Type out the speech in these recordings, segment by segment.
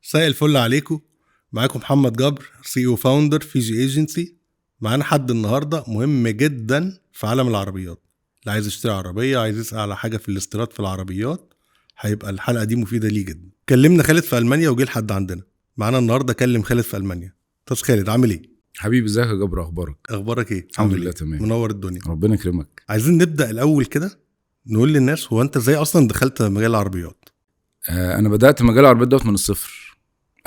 مساء الفل عليكم. معاكم محمد جبر، سي او فاوندر في جي ايجنسي. معانا حد النهارده مهم جدا في عالم العربيات. اللي عايز يشتري عربيه، عايز يسأل على حاجه في الاستيراد في العربيات، هيبقى الحلقه دي مفيده ليه جدا. كلمنا خالد في المانيا وجه لحد عندنا. معانا النهارده كلم خالد في المانيا. طب خالد عامل ايه؟ حبيبي ازيك يا جبر، اخبارك ايه؟ الحمد لله تمام، منور الدنيا، ربنا يكرمك. عايزين نبدا الاول كده، نقول للناس هو انت ازاي اصلا دخلت مجال العربيات؟ انا بدات مجال العربيات دوت من الصفر،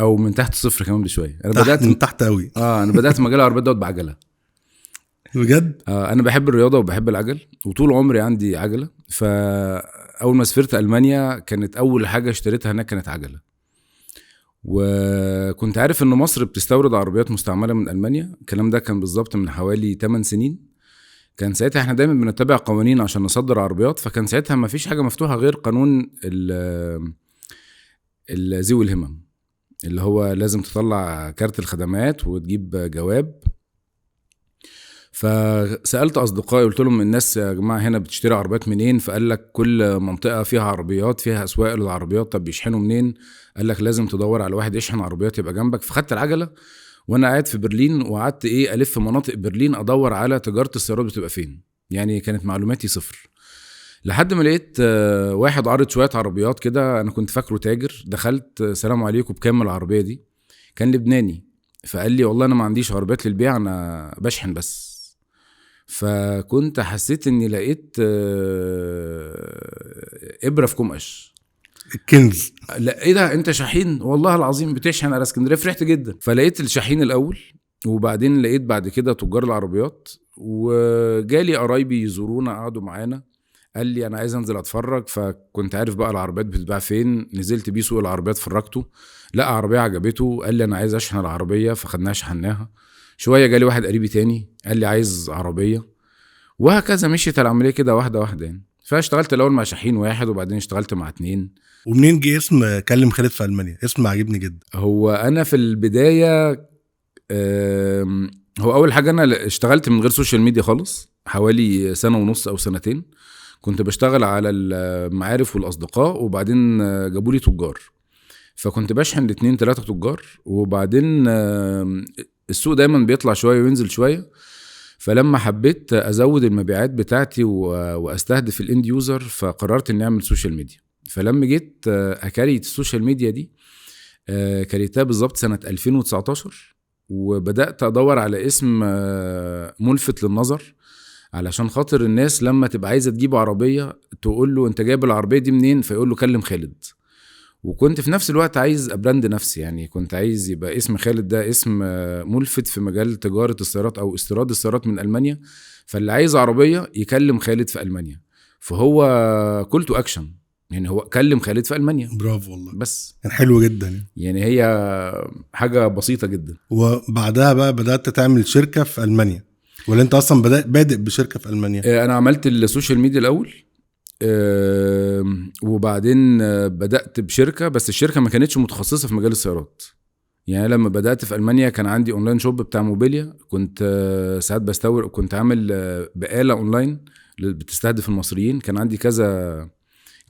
او من تحت الصفر كمان بشويه. انا بدات من تحت قوي. انا بدات مجال العربيات دوت بعجله. بجد؟ انا بحب الرياضه وبحب العجل، وطول عمري عندي عجله. فاول ما سافرت المانيا كانت اول حاجه اشتريتها هناك كانت عجله. وكنت عارف ان مصر بتستورد عربيات مستعمله من المانيا. الكلام ده كان بالظبط من حوالي 8 سنين. كان ساعتها احنا دايما بنتبع قوانين عشان نصدر عربيات، فكان ساعتها ما فيش حاجه مفتوحه غير قانون ذوي الهمم، اللي هو لازم تطلع كارت الخدمات وتجيب جواب. فسألت أصدقائي قلت لهم الناس يا جماعة هنا بتشتري عربيات منين؟ فقال لك كل منطقة فيها عربيات، فيها أسواق للعربيات. طب بيشحنوا منين؟ قال لك لازم تدور على واحد يشحن عربيات يبقى جنبك. فخدت العجلة وانا قاعد في برلين، وقعدت الف مناطق برلين ادور على تجاره السيارات بتبقى فين. يعني كانت معلوماتي صفر، لحد ما لقيت واحد عارض شويه عربيات كده. انا كنت فاكره تاجر. دخلت سلام عليكم بكام العربيه دي؟ كان لبناني. فقال لي والله انا ما عنديش عربيات للبيع، انا بشحن بس. فكنت حسيت اني لقيت ابره في كمقش، الكنز. لا ايه ده، انت شاحين والله العظيم بتشحن على اسكندريه؟ فرحت جدا. فلقيت الشاحين الاول، وبعدين لقيت بعد كده تجار العربيات، وجالي قرايبي يزورونا قعدوا معانا. قال لي انا عايز انزل اتفرج. فكنت عارف بقى العربيات بتتباع فين. نزلت بيه سوق العربيات، فرجته، لقى عربيه عجبته، قال لي انا عايز اشحن العربيه. فخدناها شحناها شويه. جالي واحد قريبي تاني قال لي عايز عربيه، وهكذا مشيت العمليه كده واحده واحده يعني. فاشتغلت الاول مع شاحين واحد، وبعدين اشتغلت مع 2. ومنين جه اسم كلم خالد في المانيا؟ اسم عجبني جدا. هو انا في البدايه هو اول حاجه انا اشتغلت من غير سوشيال ميديا خالص، حوالي 1.5 سنة او 2 كنت بشتغل على المعارف والاصدقاء. وبعدين جابولي تجار، فكنت بشحن ل2 3 تجار. وبعدين السوق دايما بيطلع شويه وينزل شويه. فلما حبيت ازود المبيعات بتاعتي واستهدف الاند يوزر، فقررت اني اعمل سوشيال ميديا. فلما جيت اكريت السوشيال ميديا دي، كريتها بالظبط سنة 2019. وبدأت أدور على اسم ملفت للنظر، علشان خاطر الناس لما تبقى عايزة تجيب عربية تقول له انت جايب العربية دي منين؟ فيقول له كلم خالد. وكنت في نفس الوقت عايز أبراند نفسي، يعني كنت عايز يبقى اسم خالد ده اسم ملفت في مجال تجارة السيارات أو استيراد السيارات من ألمانيا. فاللي عايز عربية يكلم خالد في ألمانيا. فهو كول تو أكشن، يعني هو كلم خالد في ألمانيا. برافو والله، بس كان حلو جدا. يعني هي حاجة بسيطة جدا. وبعدها بقى بدأت تعمل شركة في ألمانيا، ولا انت اصلا بادئ بشركة في ألمانيا؟ انا عملت السوشيال ميديا الاول، وبعدين بدأت بشركة، بس الشركة ما كانتش متخصصة في مجال السيارات. يعني لما بدأت في ألمانيا كان عندي اونلاين شوب بتاع موبيليا. كنت ساعات بستورد، كنت عامل بقالة اونلاين بتستهدف المصريين. كان عندي كذا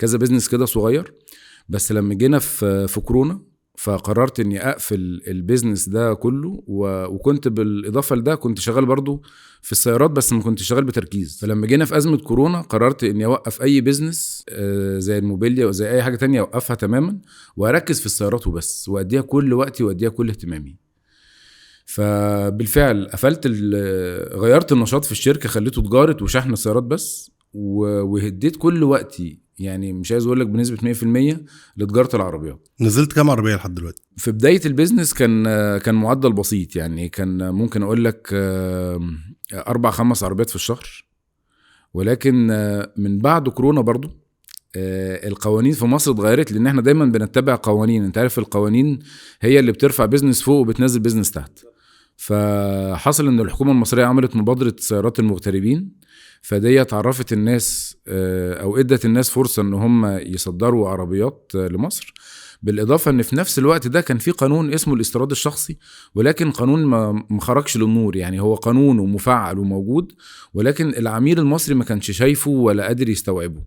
بيزنس كده صغير. بس لما جينا في كورونا، فقررت اني اقفل البيزنس ده كله. وكنت بالاضافه لده كنت شغال برضو في السيارات، بس ما كنت شغال بتركيز. فلما جينا في ازمه كورونا قررت اني اوقف اي بيزنس زي الموبيليا وزي اي حاجه تانية، اوقفها تماما واركز في السيارات وبس، واديها كل وقتي واديها كل اهتمامي. فبالفعل قفلت غيرت النشاط في الشركه، خليته تجاره وشحن السيارات بس. وهديت كل وقتي، يعني مش عايز اقول لك بنسبه 100% لتجاره العربيات. نزلت كام عربيه لحد دلوقتي؟ في بدايه البيزنس كان معدل بسيط، يعني كان ممكن اقول لك 4-5 عربيات في الشهر. ولكن من بعد كورونا برضو القوانين في مصر اتغيرت، لان احنا دايما بنتبع قوانين. انت عارف القوانين هي اللي بترفع بيزنس فوق وبتنزل بيزنس تحت. فحصل ان الحكومه المصريه عملت مبادره سيارات المغتربين، فدي عرفت الناس او ادت الناس فرصه ان هم يصدروا عربيات لمصر. بالاضافه ان في نفس الوقت ده كان في قانون اسمه الاستيراد الشخصي، ولكن قانون ما خرجش للنور. يعني هو قانون ومفعل وموجود، ولكن العميل المصري ما كانش شايفه ولا قادر يستوعبه.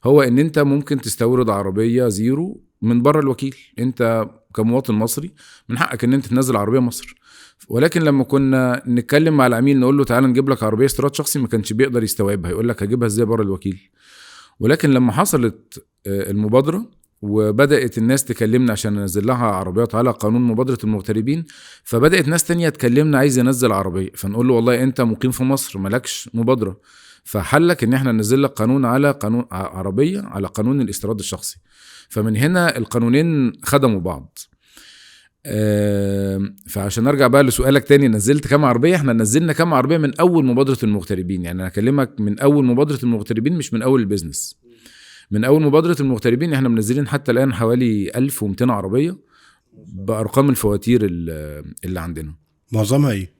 هو ان انت ممكن تستورد عربيه زيرو من بره الوكيل. انت كمواطن مصري من حقك ان انت تنزل عربيه مصر. ولكن لما كنا نتكلم مع العميل نقول له تعالى نجيب لك عربيه استيراد شخصي، ما كانش بيقدر يستوعبها، يقول لك هجيبها ازاي بره الوكيل. ولكن لما حصلت المبادره وبدات الناس تكلمنا عشان ننزل لها عربيات على قانون مبادره المغتربين، فبدات ناس تانية تكلمنا عايز ينزل عربيه، فنقول له والله انت مقيم في مصر مالكش مبادره، فحلك ان احنا ننزل لك قانون على قانون عربيه على قانون الاستيراد الشخصي. فمن هنا القانونين خدموا بعض. فعشان ارجع بقى لسؤالك تاني، نزلت كام عربيه؟ احنا نزلنا كام عربيه من اول مبادره المغتربين، يعني انا اكلمك من اول مبادره المغتربين مش من اول البيزنس. من اول مبادره المغتربين احنا منزلين حتى الان حوالي 1200 عربيه بارقام الفواتير اللي عندنا. معظمها ايه؟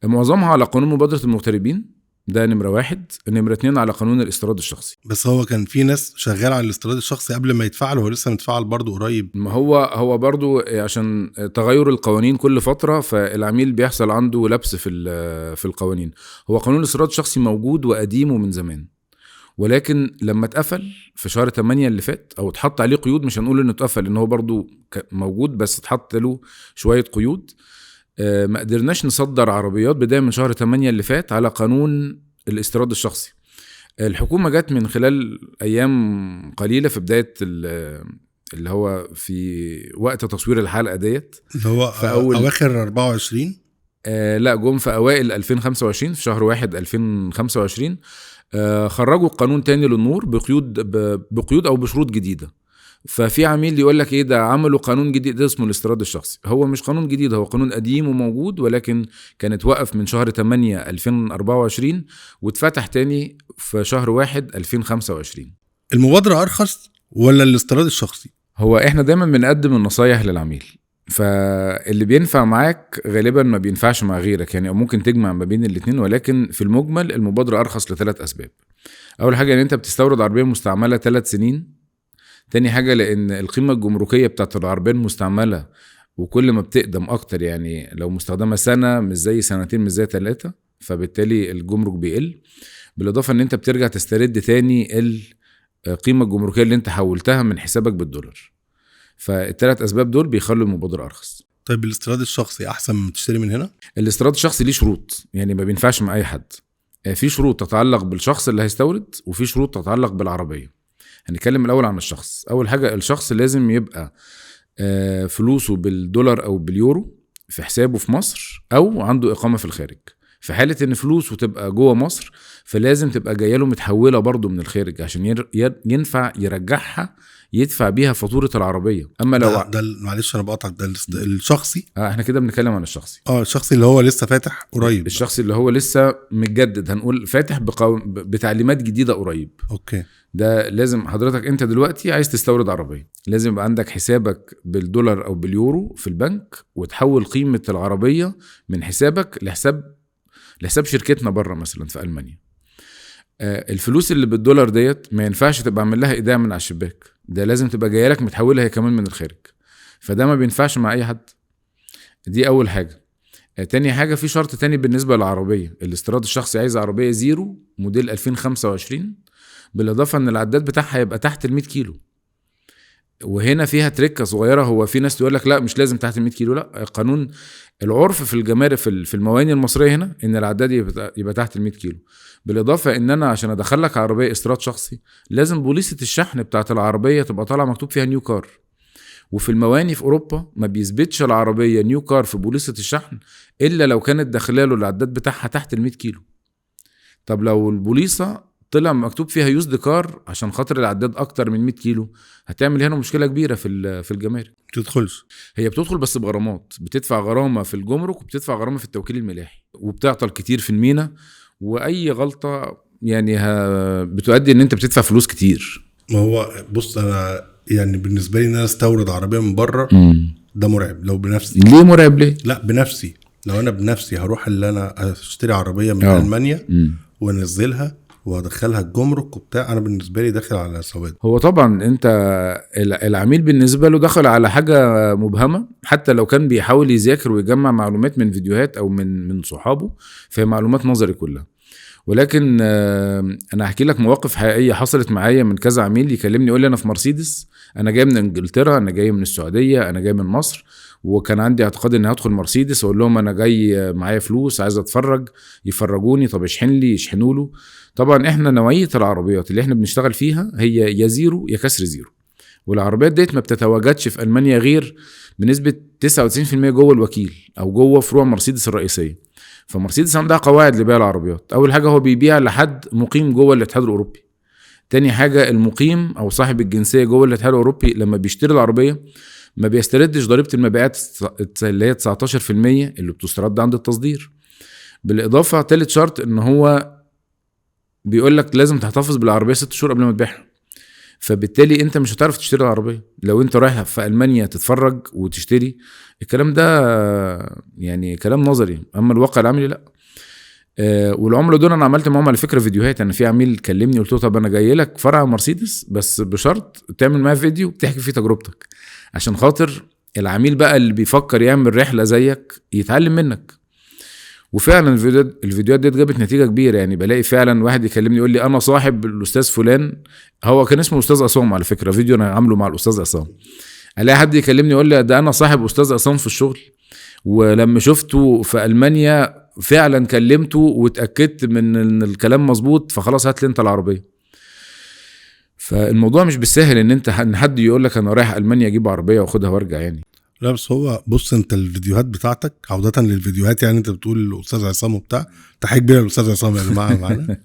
معظمها على قانون مبادره المغتربين، ده نمرة 1. نمرة 2 على قانون الاستيراد الشخصي. بس هو كان في ناس شغال على الاستيراد الشخصي قبل ما يتفعل، هو لسه متفعل برضو قريب؟ ما هو برضو عشان تغير القوانين كل فترة، فالعميل بيحصل عنده لبس في القوانين. هو قانون الاستيراد الشخصي موجود وقديم ومن زمان، ولكن لما اتقفل في شهر 8 اللي فات، او اتحط عليه قيود، مش هنقول انه اتقفل ان هو برضو موجود، بس اتحط له شوية قيود، ما قدرناش نصدر عربيات بداية من شهر 8 اللي فات على قانون الاستيراد الشخصي. الحكومة جت من خلال أيام قليلة في بداية اللي هو في وقت تصوير الحلقة ديت، اللي هو في أواخر 24. لا، جم في أوائل 2025 في شهر 1 2025. خرجوا قانون تاني للنور بقيود أو بشروط جديدة. ففي عميل يقول لك ايه ده، عملوا قانون جديد اسمه الاستيراد الشخصي. هو مش قانون جديد، هو قانون قديم وموجود، ولكن كانت وقف من شهر 8 2024 واتفتح تاني في شهر 1 2025. المبادرة أرخص ولا الاستيراد الشخصي؟ هو احنا دايما بنقدم النصايح للعميل، فاللي بينفع معاك غالبا ما بينفعش مع غيرك، يعني ممكن تجمع ما بين الاتنين، ولكن في المجمل المبادرة أرخص ل3 أسباب. أول حاجة ان انت بتستورد عربية مستعملة 3 سنين. تاني حاجة لأن القيمة الجمركية بتاعت العربية المستعملة وكل ما بتقدم أكتر، يعني لو مستخدمة سنة مش زي سنتين مش زي 3، فبالتالي الجمرك بيقل. بالإضافة أن أنت بترجع تسترد تاني القيمة الجمركية اللي أنت حولتها من حسابك بالدولار. فال3 أسباب دول بيخلوا المبادرة أرخص. طيب الاستيراد الشخصي أحسن من تشتري من هنا؟ الاستيراد الشخصي ليه شروط، يعني ما بينفعش مع أي حد. في شروط تتعلق بالشخص اللي هيستورد، وفي شروط تتعلق بالعربية. هنتكلم الأول عن الشخص. أول حاجة الشخص لازم يبقى فلوسه بالدولار أو باليورو في حسابه في مصر، أو عنده إقامة في الخارج. في حالة إن فلوسه تبقى جوه مصر فلازم تبقى جايه له متحولة برضو من الخارج عشان ينفع يرجعها يدفع بيها فاتورة العربية. أما لو ده معلش أنا بقطعك، ده الشخصي. احنا كده بنتكلم عن الشخصي. الشخصي اللي هو لسه فاتح قريب. الشخصي اللي هو لسه متجدد، هنقول فاتح بتعليمات جديدة قريب. أوكي. ده لازم حضرتك انت دلوقتي عايز تستورد عربية، لازم يبقى عندك حسابك بالدولار او باليورو في البنك، وتحول قيمة العربية من حسابك لحساب شركتنا بره مثلا في ألمانيا. الفلوس اللي بالدولار ديت ما ينفعش تبقى عامل لها ايداع من على الشباك، ده لازم تبقى جايه لك متحولها هي كمان من الخارج، فده ما بينفعش مع اي حد. دي اول حاجة. تاني حاجة، في شرط تاني بالنسبة للعربية. الاستيراد الشخصي عايز عربية زيرو موديل 2025، بالإضافة أن العداد بتاعها يبقى تحت 100 كيلو. وهنا فيها تريكة صغيرة، هو في ناس تقول لك لا مش لازم تحت 100 كيلو، لا، قانون العرف في الجمارك في المواني المصرية هنا ان العداد يبقى تحت 100 كيلو. بالإضافة ان انا عشان ادخلك عربية استيراد شخصي لازم بوليصة الشحن بتاعت العربية تبقى طالعة مكتوب فيها نيو كار، وفي المواني في أوروبا ما بيثبتش العربية نيو كار في بوليصة الشحن إلا لو كانت داخلاله العداد بتاعها تحت 100 كيلو. طب لو البوليصة طلع مكتوب فيها يوزد كار عشان خاطر العداد اكتر من 100 كيلو، هتعمل هنا مشكله كبيره في الجمارك. تدخلش، هي بتدخل بس بغرامات، بتدفع غرامه في الجمرك وبتدفع غرامه في التوكيل الملاحي، وبتعطل كتير في المينا، واي غلطه يعني بتؤدي ان انت بتدفع فلوس كتير. ما هو بص، انا يعني بالنسبه لي ان انا استورد عربيه من بره ده مرعب. لو بنفسي. ليه مرعب؟ ليه؟ لا بنفسي، لو انا بنفسي هروح اللي انا اشتري عربيه من المانيا وانزلها وادخلها الجمرك وبتاع، انا بالنسبه لي داخل على سواد. هو طبعا انت العميل بالنسبه له دخل على حاجه مبهمه، حتى لو كان بيحاول يذاكر ويجمع معلومات من فيديوهات او من صحابه، فهي معلومات نظري كلها. ولكن انا هحكي لك مواقف حقيقيه حصلت معايا من كذا عميل يكلمني يقول لي انا في مرسيدس، انا جاي من انجلترا، انا جاي من السعوديه، انا جاي من مصر، وكان عندي اعتقاد اني هدخل مرسيدس، اقول لهم انا جاي معايا فلوس عايز اتفرج، يفرجوني، طب اشحن لي، يشحنوا له. طبعا احنا نوعيه العربيات اللي احنا بنشتغل فيها هي يا زيرو يا كسر زيرو، والعربيات ديت ما بتتواجدش في المانيا غير بنسبه 99% جوه الوكيل او جوه فروع مرسيدس الرئيسيه. فمرسيدس عندها قواعد لبيع العربيات. اول حاجه هو بيبيع لحد مقيم جوه الاتحاد الاوروبي. تاني حاجه المقيم او صاحب الجنسيه جوه الاتحاد الاوروبي لما بيشتري العربيه ما بيستردش ضريبه المبيعات اللي هي 19% اللي بتسترد عند التصدير. بالاضافه تالت شرط ان هو بيقول لك لازم تحتفظ بالعربيه 6 شهور قبل ما تبيعها. فبالتالي انت مش هتعرف تشتري العربيه لو انت رايح في المانيا تتفرج وتشتري. الكلام ده يعني كلام نظري، اما الواقع العملي لا. والعملاء دول انا عملت معاهم على فكره فيديوهات. انا في عميل كلمني قلت له طب انا جاي لك فرع مرسيدس بس بشرط تعمل معايا فيديو بتحكي فيه تجربتك، عشان خاطر العميل بقى اللي بيفكر يعمل رحله زيك يتعلم منك. وفعلا الفيديوهات دي جابت نتيجه كبيره. يعني بلاقي فعلا واحد يكلمني يقول لي انا صاحب الاستاذ فلان، هو كان اسمه استاذ عصام على فكره، فيديو انا عامله مع الاستاذ عصام. الاقي حد يكلمني يقول لي ده انا صاحب استاذ عصام في الشغل، ولما شفته في المانيا فعلا كلمته واتاكدت من ان الكلام مظبوط، فخلاص هات لي انت العربيه. فالموضوع مش بالسهل ان حد يقول لك انا رايح المانيا اجيب عربيه واخدها وارجع يعني. لا بس هو بص، انت الفيديوهات بتاعتك عودة للفيديوهات، يعني انت بتقول الاستاذ عصام وبتاع، تحية كبيرة للاستاذ عصام يا جماعة معانا.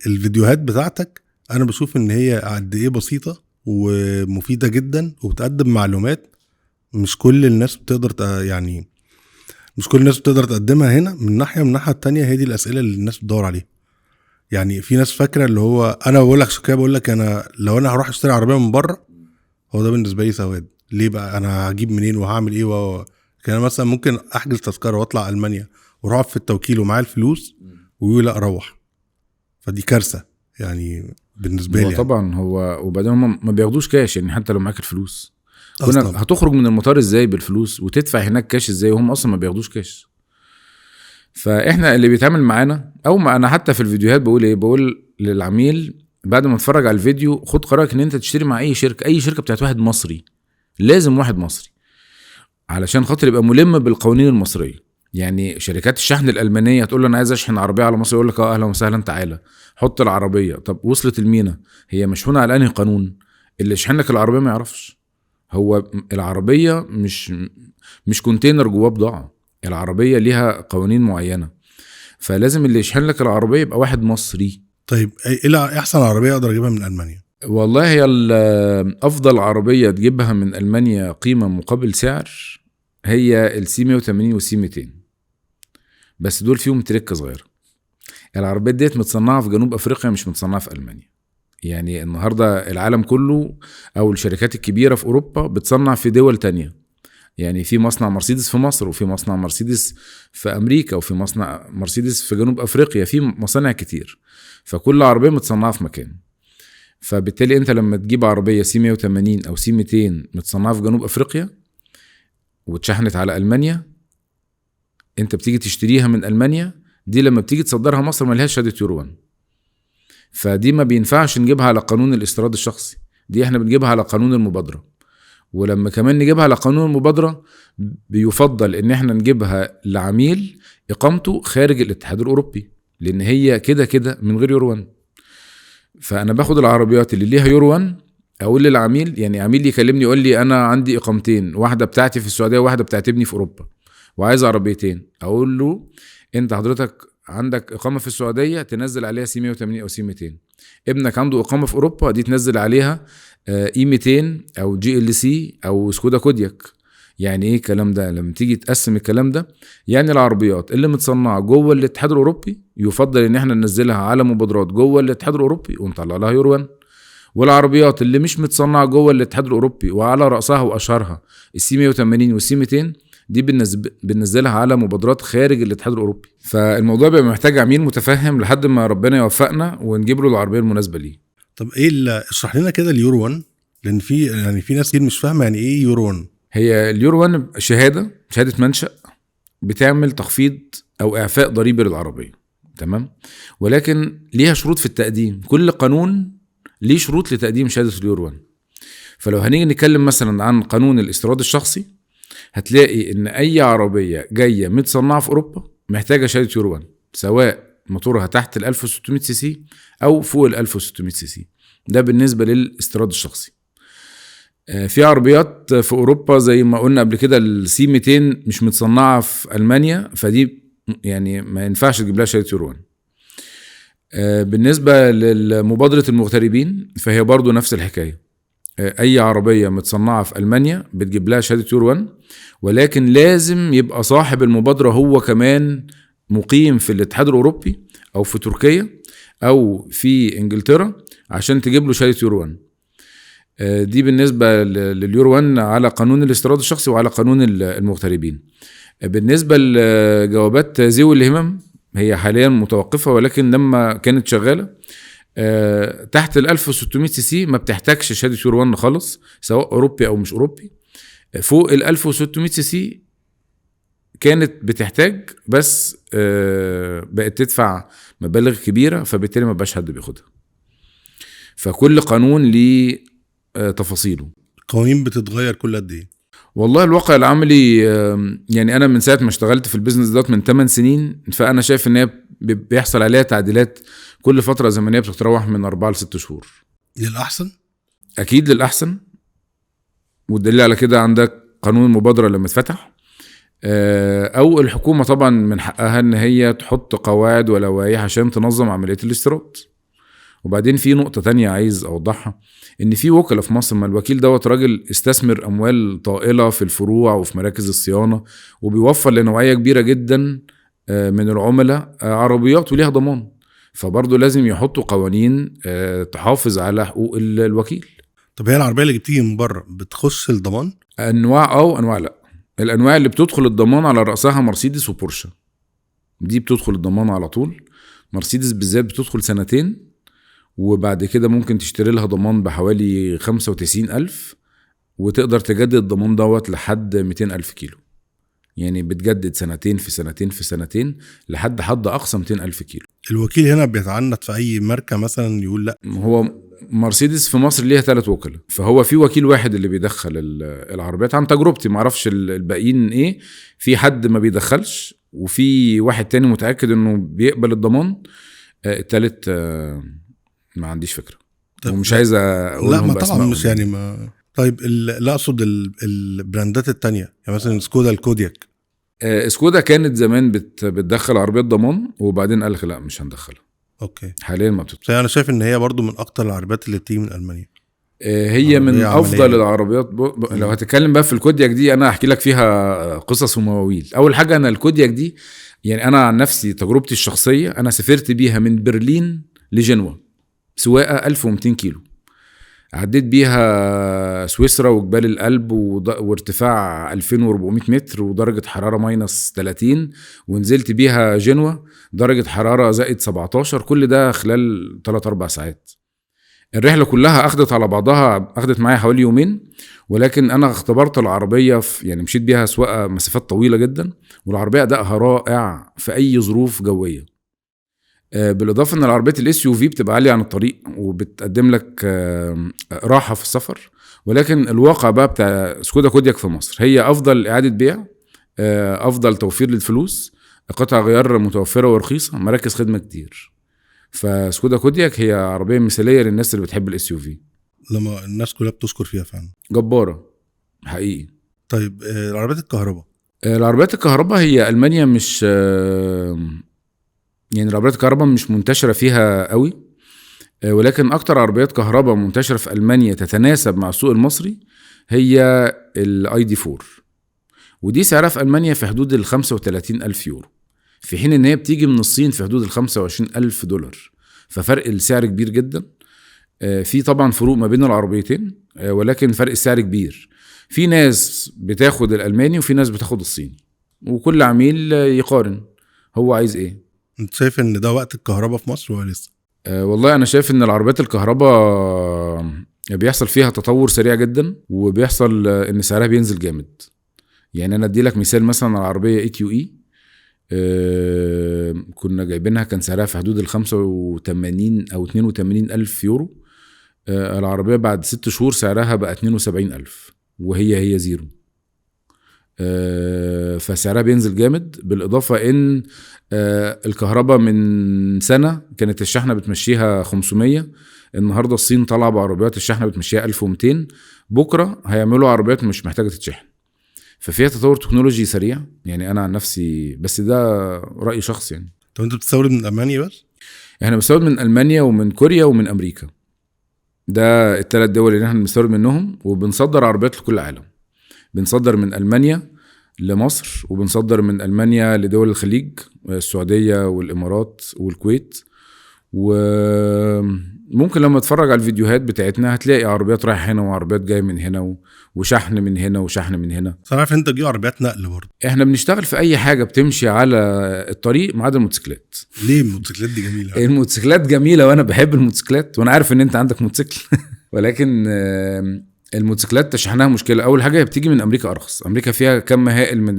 الفيديوهات بتاعتك انا بشوف ان هي قد ايه بسيطة ومفيدة جدا وبتقدم معلومات مش كل الناس بتقدر يعني مش كل الناس بتقدر تقدمها هنا. من ناحية، من الناحية التانية هي دي الأسئلة اللي الناس بتدور عليها. يعني في ناس فاكرة اللي هو انا بقول لك شكاية، بقول لك انا لو انا هروح اشتري عربية من بره هو ده بالنسبة لي سواد. ليه بقى؟ انا هجيب منين وهعمل ايه كان مثلا ممكن احجز تذكره واطلع المانيا واروح في التوكيل ومعايا الفلوس ويقول لا اروح. فدي كارثه يعني بالنسبه لي. طبعا هو وبعدين هم ما بياخدوش كاش، يعني حتى لو معاك الفلوس كنا هتخرج من المطار ازاي بالفلوس وتدفع هناك كاش ازاي وهم اصلا ما بياخدوش كاش. فاحنا اللي بيتعامل معانا او انا حتى في الفيديوهات بقول ايه، بقول للعميل بعد ما تتفرج على الفيديو خد قرارك ان انت تشتري مع اي شركه بتاعت واحد مصري، لازم واحد مصري علشان خاطر يبقى ملم بالقوانين المصريه. يعني شركات الشحن الالمانيه تقول له انا عايز اشحن عربيه على مصر، يقول لك اهلا وسهلا تعالى حط العربيه. طب وصلت المينا هي مشحونه على انهي قانون؟ اللي يشحن لك العربيه ما يعرفش. هو العربيه مش كونتينر جواه بضاعه، العربيه ليها قوانين معينه، فلازم اللي يشحن لك العربيه يبقى واحد مصري. طيب ايه احسن عربيه اقدر اجيبها من المانيا؟ والله هي افضل عربيه تجيبها من المانيا قيمه مقابل سعر هي السي 180 والسي 200، بس دول فيهم تركه صغيره. العربيات ديت متصنعه في جنوب افريقيا مش متصنعه في المانيا. يعني النهارده العالم كله او الشركات الكبيره في اوروبا بتصنع في دول تانية. يعني في مصنع مرسيدس في مصر، وفي مصنع مرسيدس في امريكا، وفي مصنع مرسيدس في جنوب افريقيا، في مصانع كتير، فكل عربيه متصنعه في مكان. فبالتالي انت لما تجيب عربيه سي 180 او سي 200 متصنعه في جنوب افريقيا واتشحنت على المانيا، انت بتيجي تشتريها من المانيا، دي لما بتيجي تصدرها مصر ما لهاش شهاده يورو 1، فدي ما بينفعش نجيبها على قانون الاستيراد الشخصي، دي احنا بنجيبها على قانون المبادره. ولما كمان نجيبها على قانون المبادره بيفضل ان احنا نجيبها لعميل اقامته خارج الاتحاد الاوروبي، لان هي كده كده من غير يورو 1. فانا باخد العربيات اللي ليها يورو 1 اقول للعميل، يعني عميل يكلمني يقول لي انا عندي اقامتين، واحده بتاعتي في السعوديه وواحده بتاعت ابني في اوروبا وعايز عربيتين، اقول له انت حضرتك عندك اقامه في السعوديه تنزل عليها سي 180 او سي 200، ابنك عنده اقامه في اوروبا دي تنزل عليها اي 200 او جي ال سي او سكودا كودياك. يعني ايه الكلام ده؟ لما تيجي تقسم الكلام ده، يعني العربيات اللي متصنعه جوه الاتحاد الاوروبي يفضل ان احنا ننزلها على مبادرات جوه الاتحاد الاوروبي ونطلع لها يورو 1، والعربيات اللي مش متصنعه جوه الاتحاد الاوروبي وعلى راسها واشهرها السي 180 والسي 200 دي بننزلها على مبادرات خارج الاتحاد الاوروبي. فالموضوع بيبقى محتاج عميل متفهم لحد ما ربنا يوفقنا ونجيب له العربيه المناسبه ليه. طب ايه اشرح لنا كده اليورو 1، لان في ناس كتير مش فاهمه يعني ايه يورو 1. هي اليورو 1 شهاده منشأ بتعمل تخفيض او اعفاء ضريبي للعربيه. تمام. ولكن ليها شروط في التقديم، كل قانون ليه شروط لتقديم شهادة اليورو 1. فلو هنيجي نتكلم مثلا عن قانون الاستيراد الشخصي، هتلاقي ان اي عربية جاية متصنعة في اوروبا محتاجة شهادة يورو 1، سواء موتورها تحت ال 1600 سي سي او فوق ال 1600 سي سي. ده بالنسبة للاستيراد الشخصي. في عربيات في اوروبا زي ما قلنا قبل كده السي 200 مش متصنعة في المانيا، فدي يعني ما ينفعش تجيب لها شهادة يورو 1. بالنسبة لمبادرة المغتربين فهي برضو نفس الحكاية، اي عربية متصنعة في المانيا بتجيب لها شهادة يورو 1، ولكن لازم يبقى صاحب المبادرة هو كمان مقيم في الاتحاد الاوروبي او في تركيا او في انجلترا عشان تجيب له شهادة يورو 1. دي بالنسبة لليورو 1 على قانون الاستيراد الشخصي وعلى قانون المغتربين. بالنسبة لجوابات ذوي الهمم هي حاليا متوقفة، ولكن لما كانت شغالة تحت ال 1600 سي سي ما بتحتاجش شهادة يورو 1 خالص، سواء أوروبي أو مش أوروبي. فوق ال 1600 سي سي كانت بتحتاج، بس بقت تدفع مبالغ كبيرة، فبالتالي ما بقاش حد بياخدها. فكل قانون ليه تفاصيله. القوانين بتتغير كل قد ايه؟ والله الواقع العملي يعني انا من ساعه ما اشتغلت في البيزنس دوت من 8 سنين، فانا شايف ان هي بيحصل عليها تعديلات كل فتره زمنيه بتتراوح من 4 ل 6 شهور. للاحسن؟ اكيد للاحسن، والدليل على كده عندك قانون المبادره لما اتفتح، او الحكومه طبعا من حقها ان هي تحط قواعد ولوائح عشان تنظم عمليه الاستيراد. وبعدين في نقطة تانية عايز أوضحها، إن في وكلاء في مصر، ما الوكيل دوت راجل استثمر أموال طائلة في الفروع وفي مراكز الصيانة، وبيوفر لنوعية كبيرة جدا من العملاء عربيات وليها ضمان. فبرضه لازم يحطوا قوانين تحافظ على حقوق الوكيل. طب هي العربية اللي جبتيها من بره بتخش الضمان؟ أنواع أو أنواع لأ. الأنواع اللي بتدخل الضمان على رأسها مرسيدس وبورشة، دي بتدخل الضمان على طول. مرسيدس بالذات بتدخل 2 سنين، وبعد كده ممكن تشتري لها ضمان بحوالي 95,000، وتقدر تجدد الضمان دوت لحد 200,000 كيلو. يعني بتجدد 2 سنين في 2 سنين لحد حد أقصى 200,000 كيلو. الوكيل هنا بيتعنت في أي ماركة مثلا يقول لأ؟ هو مرسيدس في مصر ليها 3 وكلاء، فهو في وكيل واحد اللي بيدخل العربيات. عن تجربتي معرفش الباقيين ايه، في حد ما بيدخلش، وفي واحد تاني متأكد انه بيقبل الضمان، التالت ما عنديش فكرة. ومش عايز اقول لا ما طبعا مش يعني ما. طيب لا اقصد البراندات التانية، يعني مثلا سكودا الكودياك. سكودا كانت زمان بتدخل عربيات ضمان، وبعدين قال لك لا مش هندخلها. اوكي. حاليا ما بتدخل. انا شايف ان هي برضو من اكتر العربيات اللي بتيجي من المانيا. هي من افضل العربيات. لو هتتكلم بقى في الكودياك دي، انا احكي لك فيها قصص ومواويل. اول حاجة انا الكودياك دي، يعني انا عن نفسي تجربتي الشخصية، انا سافرت بيها من برلين لجنوة سواقة 1200 كيلو، عديت بيها سويسرا وجبال الألب وارتفاع 2400 متر ودرجة حرارة -30، ونزلت بيها جنوة درجة حرارة -17، كل ده خلال 3-4 ساعات. الرحلة كلها أخدت على بعضها، أخدت معايا حوالي 2 يوم، ولكن أنا اختبرت العربية يعني مشيت بيها سواقة مسافات طويلة جدا، والعربية أدائها رائع في أي ظروف جوية. بالإضافة أن العربية الSUV بتبقى عالية عن الطريق وبتقدم لك راحة في السفر. ولكن الواقع بقى بتاع سكودا كودياك في مصر هي أفضل إعادة بيع، أفضل توفير للفلوس، قطع غيار متوفرة ورخيصة، مراكز خدمة كتير. فسكودا كودياك هي عربية مثالية للناس اللي بتحب الSUV. لما الناس كلها بتشكر فيها فعلا، جبارة حقيقي. طيب العربيات الكهرباء. العربيات الكهرباء هي ألمانيا مش يعني العربيات الكهرباء مش منتشرة فيها قوي، ولكن أكتر عربيات كهرباء منتشرة في ألمانيا تتناسب مع السوق المصري هي ID4، ودي سعرها في ألمانيا في حدود 35,000 يورو، في حين إن هي بتيجي من الصين في حدود 25,000 دولار. ففرق السعر كبير جدا. في طبعا فروق ما بين العربيتين، ولكن فرق السعر كبير. في ناس بتاخد الألماني وفي ناس بتاخد الصيني، وكل عميل يقارن هو عايز ايه. انت شايف ان ده وقت الكهرباء في مصر ولا لسه؟ والله انا شايف ان العربيات الكهرباء بيحصل فيها تطور سريع جدا، وبيحصل ان سعرها بينزل جامد. يعني انا ادي لك مثال، مثلا العربية EQE كنا جايبينها كان سعرها في حدود 85 أو 82 ألف يورو. العربية بعد 6 شهور سعرها بقى 72 ألف، وهي زيرو. فسعرها بينزل جامد. بالإضافة إن الكهرباء من سنة كانت الشحنة بتمشيها 500، النهاردة الصين طالعة بعربيات الشحنة بتمشيها 1200، بكرة هيعملوا عربيات مش محتاجة تتشحن. ففيها تطور تكنولوجي سريع يعني. أنا عن نفسي، بس ده رأي شخص يعني. طب انت بتستورد من ألمانيا بس؟ احنا بنستورد من ألمانيا ومن كوريا ومن أمريكا، ده الثلاث دول اللي احنا بنستورد منهم. وبنصدر عربيات لكل العالم. بنصدر من ألمانيا لمصر، وبنصدر من ألمانيا لدول الخليج، السعودية والإمارات والكويت. وممكن لما تتفرج على الفيديوهات بتاعتنا هتلاقي عربيات رايحة هنا وعربيات جاية من هنا وشحن من هنا وشحن من هنا. صراحة انت تجيب عربيات نقل برضه. احنا بنشتغل في اي حاجة بتمشي على الطريق ما عدا الموتوسيكلات. ليه؟ الموتوسيكلات دي جميلة. الموتوسيكلات جميلة وانا بحب الموتوسيكلات، وانا عارف ان انت عندك موتوسيكل ولكن الموتوسيكلات تشحنها مشكله. اول حاجه هي بتيجي من امريكا ارخص، امريكا فيها كم هائل من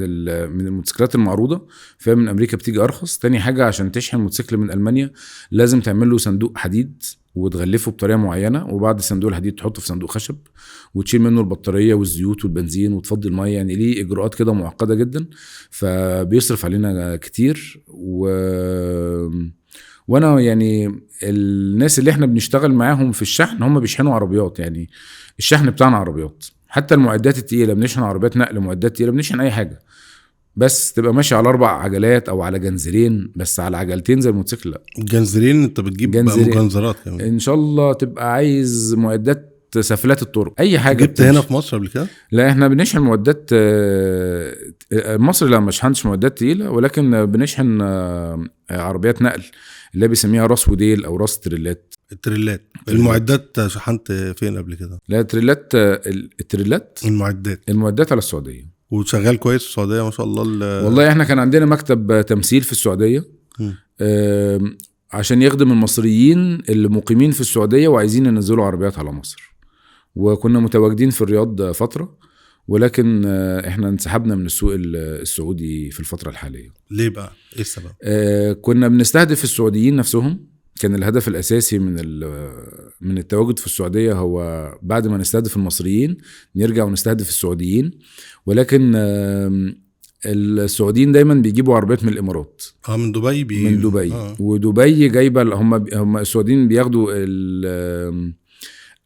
الموتوسيكلات المعروضه، فهي من امريكا بتيجي ارخص. تاني حاجه عشان تشحن موتوسيكل من المانيا لازم تعمل له صندوق حديد وتغلفه بطريقه معينه، وبعد صندوق الحديد تحطه في صندوق خشب وتشيل منه البطاريه والزيوت والبنزين وتفضي الميه. يعني ليه اجراءات كده معقده جدا، فبيصرف علينا كتير. وانا يعني الناس اللي احنا بنشتغل معاهم في الشحن هم بيشحنوا عربيات، يعني الشحن بتاعنا عربيات. حتى المعدات التقيله بنشحن عربيات نقل، معدات تقيله بنشحن اي حاجه، بس تبقى ماشي على 4 عجلات او على جنزيرين، بس على عجلتين زي الموتوسيكل لا. جنزيرين؟ انت بتجيب بقى مجنزرات كمان ان شاء الله. تبقى عايز معدات سفلات الطرق، اي حاجه. جبت هنا في مصر قبل كده؟ لا احنا بنشحن معدات مصر، لا ما شحنش معدات تقيله، ولكن بنشحن عربيات نقل اللي بيسميها راس وديل او راس تريلات. التريلات. المعدات شحنت فين قبل كده؟ لا التريلات المعدات على السعوديه. وشغال كويس في السعوديه ما شاء الله. والله احنا كان عندنا مكتب تمثيل في السعوديه عشان يخدم المصريين اللي مقيمين في السعوديه وعايزين ينزلوا عربيات على مصر، وكنا متواجدين في الرياض فتره، ولكن احنا انسحبنا من السوق السعودي في الفتره الحاليه. ليه بقى؟ ايه السبب؟ كنا بنستهدف السعوديين نفسهم. كان الهدف الاساسي من التواجد في السعوديه هو بعد ما نستهدف المصريين نرجع ونستهدف السعوديين، ولكن السعوديين دايما بيجيبوا عربيات من الامارات. من دبي من دبي. ودبي جايبه، هم السعوديين بياخدوا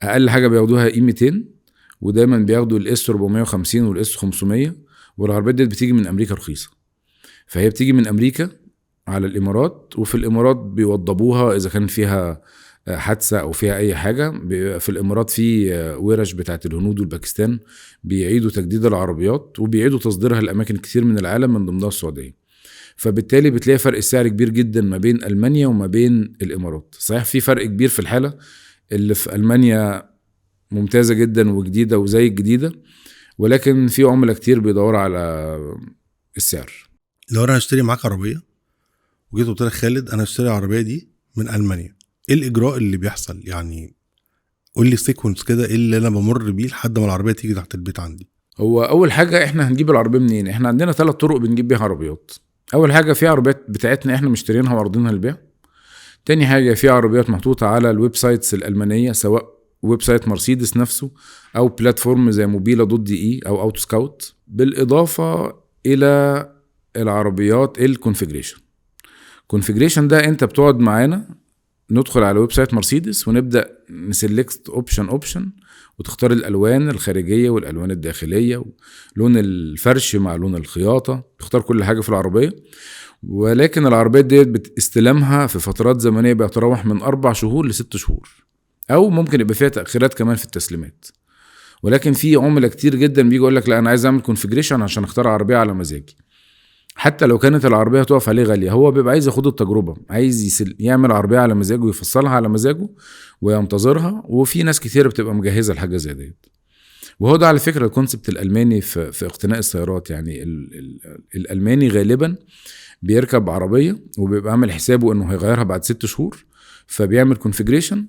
اقل حاجه بياخدوها E200، ودايما بياخدوا الاس 450 والاس 500، والعربيات دي بتيجي من امريكا رخيصه. فهي بتيجي من امريكا على الامارات، وفي الامارات بيوضبوها اذا كان فيها حادثه او فيها اي حاجه. في الامارات في ورش بتاعت الهنود والباكستان بيعيدوا تجديد العربيات وبيعيدوا تصديرها لاماكن كتير من العالم من ضمنها السعوديه. فبالتالي بتلاقي فرق السعر كبير جدا ما بين المانيا وما بين الامارات. صحيح في فرق كبير في الحاله، اللي في المانيا ممتازه جدا وجديده وزي الجديده، ولكن في عملاء كتير بيدوروا على السعر. لو انا هشتري معاك عربيه وجيت قلت لك خالد انا هشتري العربيه دي من المانيا، ايه الاجراء اللي بيحصل؟ يعني قول لي سيكونس كده، ايه اللي انا بمر بيه لحد ما العربيه تيجي تحت البيت عندي؟ هو اول حاجه احنا هنجيب العربيه منين؟ احنا عندنا 3 طرق بنجيب بيها عربيات. اول حاجه في عربيات بتاعتنا احنا مشترينها وعارضينها للبيع. تاني حاجه في عربيات محطوطه على الويب سايتس الالمانيه، سواء ويب سايت مرسيدس نفسه او بلاتفورم زي موبيلا.de او اوتو سكاوت. بالاضافه الى العربيات الكونفيجريشن ده انت بتقعد معانا، ندخل على ويب سايت مرسيدس ونبدا نسلكت اوبشن وتختار الالوان الخارجيه والالوان الداخليه ولون الفرش مع لون الخياطه، تختار كل حاجه في العربيه. ولكن العربيات ديت بتستلمها في فترات زمنيه بيتراوح من 4 شهور ل6 شهور، او ممكن يبقى فيها تاخيرات كمان في التسليمات. ولكن في عملاء كتير جدا بيجي يقول لك لا انا عايز اعمل كونفيجريشن عشان اختار عربيه على مزاجي، حتى لو كانت العربيه تقف عليه غاليه. هو بيبقى عايز ياخد التجربه، عايز يعمل عربيه على مزاجه ويفصلها على مزاجه وينتظرها. وفي ناس كتير بتبقى مجهزه الحاجه زي ديت. وهو ده على فكره الكونسبت الالماني في اقتناء السيارات. يعني الالماني غالبا بيركب عربيه وبيبقى عامل حسابه انه هيغيرها بعد 6 شهور، فبيعمل كونفيجريشن،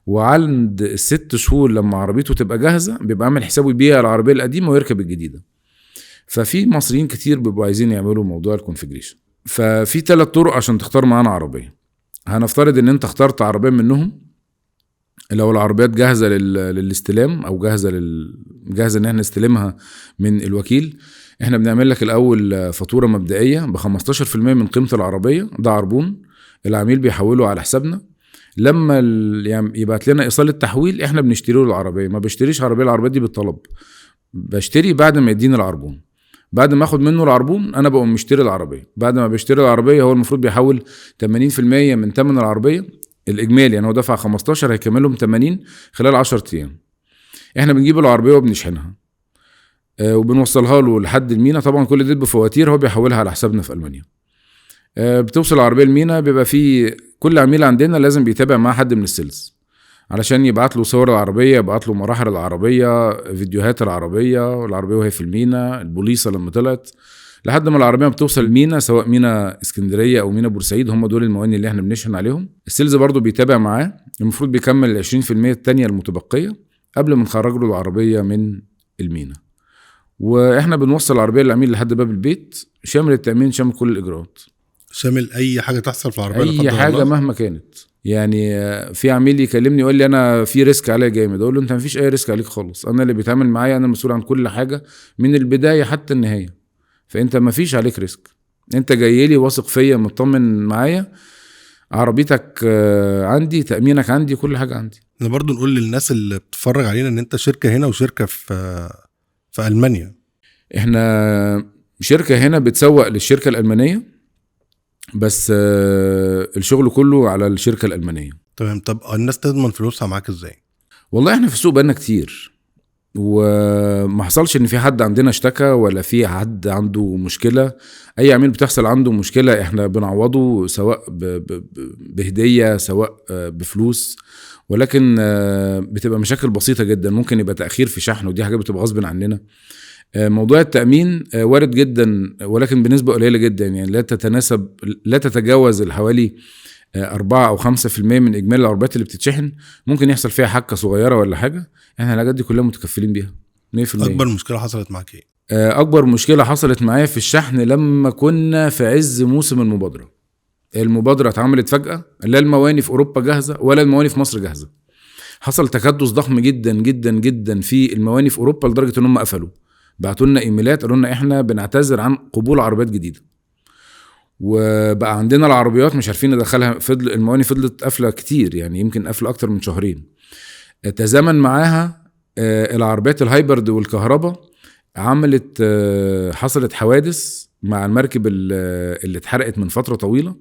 وعند ال6 شهور لما عربيته تبقى جاهزه بيبقى عامل حسابه يبيع العربيه القديمه ويركب الجديده. ففي مصريين كتير بيبقوا عايزين يعملوا موضوع الكونفيجريشن. ففي 3 طرق عشان تختار معانا عربيه. هنفترض ان انت اخترت عربيه منهم، لو العربيات جاهزه للاستلام او جاهزه ان احنا نستلمها من الوكيل، احنا بنعمل لك الاول فاتوره مبدئيه ب 15% من قيمه العربيه، ده عربون العميل بيحوله على حسابنا. لما يعني يبعت لنا ايصال التحويل احنا بنشتري له العربيه. ما بشتريش العربيه دي بالطلب، بشتري بعد ما يديني العربون. بعد ما اخد منه العربون انا بقوم مشتري العربيه. بعد ما بشتري العربيه هو المفروض بيحول 80% من ثمن العربيه الاجمالي، يعني هو دفع 15 هيكملهم 80 خلال 10 ايام. احنا بنجيب العربيه وبنشحنها وبنوصلها له لحد المينا. طبعا كل ده بفواتير هو بيحولها على حسابنا في المانيا. بتوصل العربيه المينا، بيبقى فيه كل عميل عندنا لازم بيتابع معاه حد من السيلز علشان يبعت له صور العربيه، يبعت له مراحل العربيه، فيديوهات العربيه والعربيه وهي في المينا، البوليصه لما طلعت، لحد ما العربيه بتوصل المينا، سواء مينا اسكندريه او مينا بورسعيد. هم دول المواني اللي احنا بنشحن عليهم. السيلز برضو بيتابع معاه، المفروض بيكمل ال 20% التانية المتبقيه قبل ما نخرج له العربيه من المينا. واحنا بنوصل العربيه للعميل لحد باب البيت، شامل التامين، شامل كل الاجراءات، شامل اي حاجه تحصل في العربيه، اي حاجه مهما كانت. يعني في عميل يكلمني يقول لي انا في ريسك عليا جامد، اقول له انت مفيش اي ريسك عليك خالص، انا اللي بيتعامل معايا، انا المسؤول عن كل حاجه من البدايه حتى النهايه، فانت مفيش عليك ريسك. انت جاي لي واثق فيا، مطمن معايا، عربيتك عندي، تامينك عندي، كل حاجه عندي. انا برضو نقول للناس اللي بتتفرج علينا ان انت شركه هنا وشركه في المانيا. احنا شركه هنا بتسوق للشركه الالمانيه، بس الشغل كله على الشركه الالمانيه. تمام. طب الناس تضمن فلوسها معاك ازاي؟ والله احنا في السوق بقالنا كتير، وما حصلش ان في حد عندنا اشتكى ولا في حد عنده مشكله. اي عميل بتحصل عنده مشكله احنا بنعوضه، سواء بهديه، سواء بفلوس، ولكن بتبقى مشاكل بسيطه جدا. ممكن يبقى تاخير في شحن، ودي حاجه بتبقى غصب عننا. موضوع التأمين وارد جدا، ولكن بنسبة قليلة جدا، يعني لا تتجاوز الحوالي 4 أو 5% من إجمالي العربيات اللي بتتشحن. ممكن يحصل فيها حكة صغيرة ولا حاجة، احنا الحاجات دي كلها متكفلين بيها 100%. أكبر مشكلة حصلت معاك ايه؟ أكبر مشكلة حصلت معايا في الشحن لما كنا في عز موسم المبادرة اتعملت فجأة، لا المواني في أوروبا جاهزة ولا المواني في مصر جاهزة. حصل تكدس ضخم جدا جدا جدا في المواني في أوروبا، لدرجة إنهم قفلوا، بعتوا لنا ايميلات قالوا لنا احنا بنعتذر عن قبول عربيات جديده. وبقى عندنا العربيات مش عارفين ندخلها، المواني فضلت قافله كتير، يعني يمكن قافله اكتر من 2 شهور. تزامن معاها العربيات الهايبرد والكهرباء عملت حصلت حوادث مع المركب اللي اتحرقت من فتره طويله،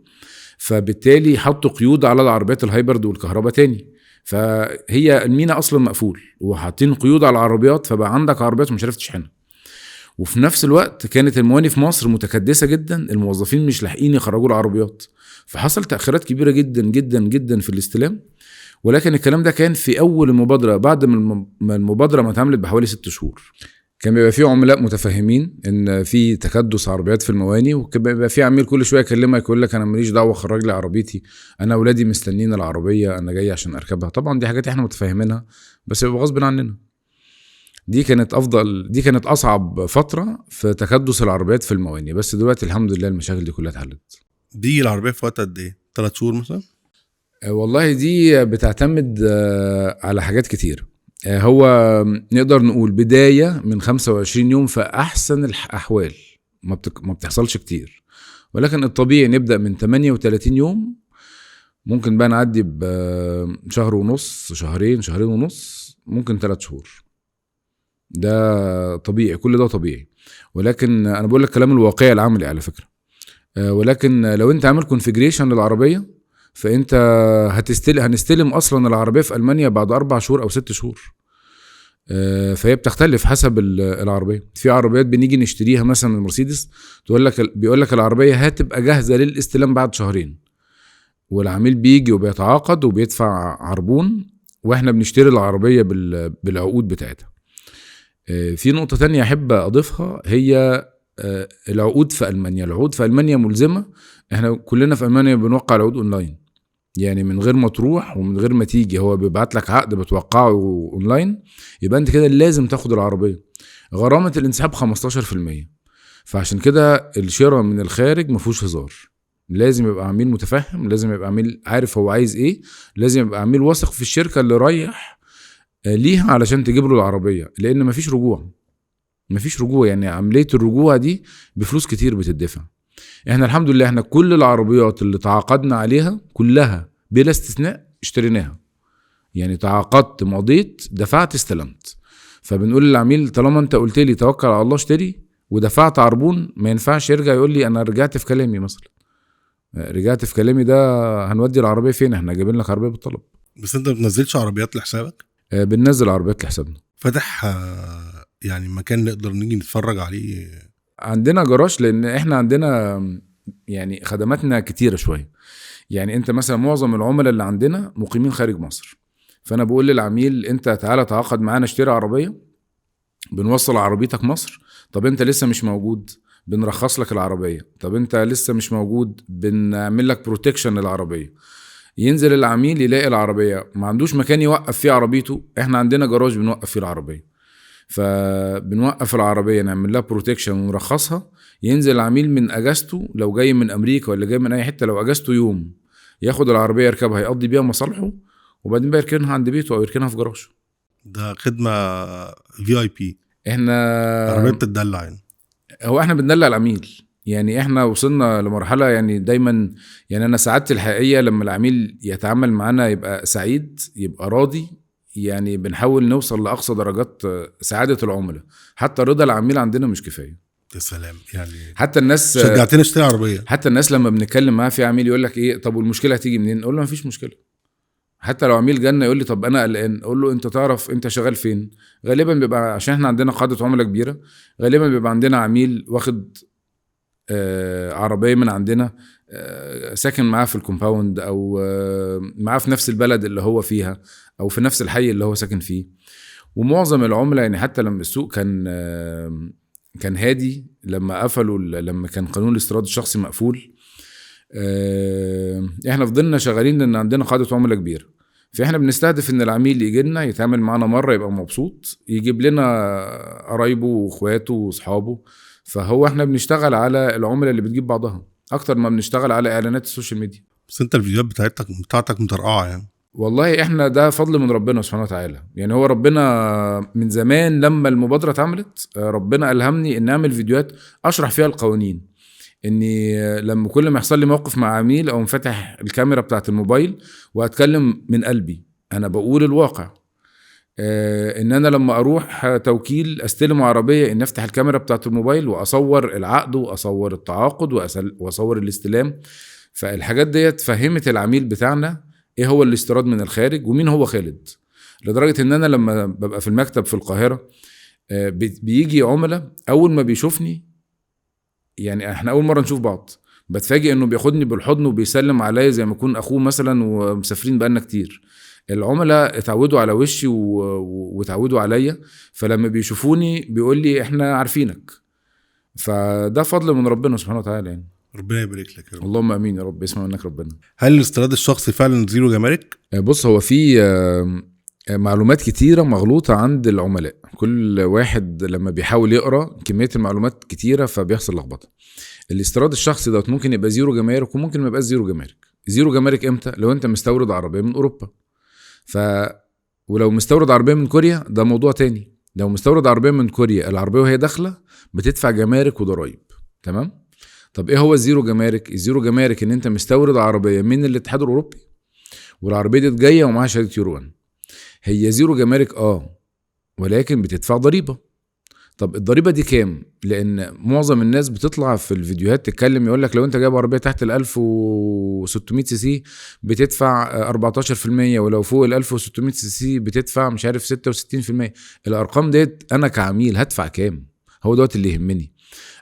فبالتالي حطوا قيود على العربيات الهايبرد والكهرباء تاني. فهي المينا اصلا مقفول وحاطين قيود على العربيات، فبقى عندك عربيات مش عارف تشحنها. وفي نفس الوقت كانت المواني في مصر متكدسه جدا، الموظفين مش لاحقين يخرجوا العربيات، فحصل تاخيرات كبيره جدا جدا جدا في الاستلام. ولكن الكلام ده كان في اول المبادره، بعد ما المبادره ما اتعملت بحوالي 6 شهور. كان بيبقى في عملاء متفاهمين ان في تكدس عربيات في المواني، وكان بيبقى في عميل كل شويه يكلمك يقول لك انا ماليش دعوه، خرج لي عربيتي، انا اولادي مستنين العربيه، انا جاي عشان اركبها. طبعا دي حاجات احنا متفاهمينها، بس بيبقى غصب عننا. دي كانت اصعب فتره في تكدس العربيات في المواني، بس دلوقتي الحمد لله المشاكل دي كلها اتحلت. دي العربيه في وقت قد ايه؟ 3 شهور مثلا؟ والله دي بتعتمد على حاجات كتير. هو نقدر نقول بداية من 25 يوم في أحسن الأحوال، ما بتحصلش كتير، ولكن الطبيعي نبدأ من 38 يوم، ممكن بقى نعدي بشهر ونص، شهرين ونص، ممكن 3 شهور. ده طبيعي، كل ده طبيعي. ولكن أنا بقول لك كلام الواقعي العملي على فكرة. ولكن لو أنت عامل كونفيجريشن للعربية، فانت هنستلم اصلا العربيه في المانيا بعد 4 شهور او 6 شهور. فهي بتختلف حسب العربيه. في عربيات بنيجي نشتريها مثلا من مرسيدس، بيقول لك العربيه هتبقى جاهزه للاستلام بعد 2 شهور، والعميل بيجي وبيتعاقد وبيدفع عربون، واحنا بنشتري العربيه بالعقود بتاعتها. في نقطه تانية احب اضيفها، هي العقود في المانيا. العقود في المانيا ملزمه، احنا كلنا في المانيا بنوقع العقود اونلاين، يعني من غير ما تروح ومن غير ما تيجي، هو بيبعت لك عقد بتوقعه اونلاين، يبقى انت كده لازم تاخد العربيه. غرامه الانسحاب 15%، فعشان كده الشراء من الخارج ما فيهوش هزار. لازم يبقى عميل متفهم، لازم يبقى عميل عارف هو عايز ايه، لازم يبقى عميل واثق في الشركه اللي رايح ليها علشان تجيب له العربيه، لان مفيش رجوع. يعني عمليه الرجوع دي بفلوس كتير بتدفع. احنا الحمد لله احنا كل العربيات اللي تعاقدنا عليها كلها بلا استثناء اشتريناها. يعني تعاقدت، مضيت، دفعت، استلمت. فبنقول للعميل طالما انت قلت لي توكل على الله اشتري ودفعت عربون، ما ينفعش يرجع يقول لي انا رجعت في كلامي. مثلا رجعت في كلامي ده هنودي العربيه فين؟ احنا جايبين لك عربيه بالطلب. بس انت ما بتنزلش عربيات لحسابك؟ بننزل عربيات لحسابنا. فاتح يعني مكان نقدر نيجي نتفرج عليه؟ عندنا جراج، لان احنا عندنا يعني خدماتنا كتيره شويه. يعني انت مثلا معظم العملاء اللي عندنا مقيمين خارج مصر، فانا بقول للعميل انت تعالى تعاقد معانا اشتري عربيه، بنوصل عربيتك مصر. طب انت لسه مش موجود، بنرخص لك العربيه. طب انت لسه مش موجود، بنعمل لك بروتكشن للعربيه. ينزل العميل يلاقي العربيه ما عندوش مكان يوقف فيه عربيته، احنا عندنا جراج بنوقف فيه العربيه، فبنوقف العربيه نعمل لها بروتكشن ونرخصها. ينزل العميل من اجازته لو جاي من امريكا ولا جاي من اي حته، لو اجازته يوم ياخد العربيه يركبها يقضي بيها مصالحه، وبعدين بقى يركنها عند بيته او يركنها في جراج. ده خدمه VIP. احنا عربيه بتدلع يعني. هو احنا بندلع العميل. يعني احنا وصلنا لمرحله يعني دايما، يعني انا سعادتي الحقيقيه لما العميل يتعامل معانا يبقى سعيد، يبقى راضي. يعني بنحاول نوصل لاقصى درجات سعاده العملاء. حتى رضا العميل عندنا مش كفايه. يا سلام، يعني حتى الناس شجعتني اشتري عربيه. حتى الناس لما بنتكلم معاه في عميل يقول لك ايه، طب والمشكله هتيجي منين؟ نقول له مفيش مشكله. حتى لو عميل جالنا يقول لي طب انا قلقان، اقول له انت تعرف انت شغال فين؟ غالبا بيبقى عشان احنا عندنا قاعده عملاء كبيره، غالبا بيبقى عندنا عميل واخد عربيه من عندنا، ساكن معاه في الكومباوند، او معاه في نفس البلد اللي هو فيها، او في نفس الحي اللي هو ساكن فيه. ومعظم العملاء يعني حتى لما السوق كان هادي، لما قفلوا، لما كان قانون الاستيراد الشخصي مقفول، احنا فضلنا شغالين لان عندنا قاعده عملاء كبيره. فاحنا بنستهدف ان العميل يجي لنا يتعامل معنا مره يبقى مبسوط، يجيب لنا قرايبه واخواته واصحابه. فهو احنا بنشتغل على العملاء اللي بتجيب بعضها اكتر ما بنشتغل على اعلانات السوشيال ميديا. بس انت الفيديوهات بتاعتك مترقعه يعني. والله احنا ده فضل من ربنا سبحانه وتعالى. يعني هو ربنا من زمان لما المبادره اتعملت، ربنا الهمني ان اعمل فيديوهات اشرح فيها القوانين. اني لما كل ما يحصل لي موقف مع عميل او فاتح الكاميرا بتاعت الموبايل واتكلم من قلبي، انا بقول الواقع. ان انا لما اروح توكيل استلم عربيه، ان افتح الكاميرا بتاعت الموبايل واصور العقد واصور التعاقد واصور الاستلام. فالحاجات ديت فهمت العميل بتاعنا ايه هو الاستيراد من الخارج ومين هو خالد. لدرجه ان انا لما ببقى في المكتب في القاهره، بيجي عملاء اول ما بيشوفني، يعني احنا اول مره نشوف بعض، بتفاجئ انه بياخدني بالحضن وبيسلم عليا زي ما يكون اخوه مثلا، ومسافرين بقالنا كتير. العملاء اتعودوا على وشي واتعودوا عليا، فلما بيشوفوني بيقول لي احنا عارفينك. فده فضل من ربنا سبحانه وتعالى يعني. ربنا يبارك لك يا رب. اللهم امين يا رب، اسمع منك ربنا. هل الاستيراد الشخصي فعلا زيرو جمارك؟ بص، هو في معلومات كتيرة مغلوطة عند العملاء. كل واحد لما بيحاول يقرأ كمية المعلومات كتيرة فبيحصل لخبطة. الاستيراد الشخصي ده ممكن يبقى زيرو جمارك وممكن ما يبقاش زيرو جمارك. زيرو جمارك امتى؟ لو انت مستورد عربية من اوروبا. ولو مستورد عربية من كوريا ده موضوع تاني. لو مستورد عربية من كوريا، العربية وهي داخلة بتدفع جمارك وضرائب. تمام؟ طب ايه هو الزيرو جمارك؟ الزيرو جمارك ان انت مستورد عربية من الاتحاد الاوروبي والعربية دي جاية ومعاها شهادة يورو 1. هي زيرو جمارك ولكن بتدفع ضريبة. طب الضريبة دي كام؟ لان معظم الناس بتطلع في الفيديوهات تتكلم يقولك لو انت جايب عربية تحت 1600 سي سي بتدفع 14%، ولو فوق 1600 سي سي بتدفع مش عارف 66%. الارقام ديت انا كعميل هدفع كام؟ هو دوت اللي يهمني.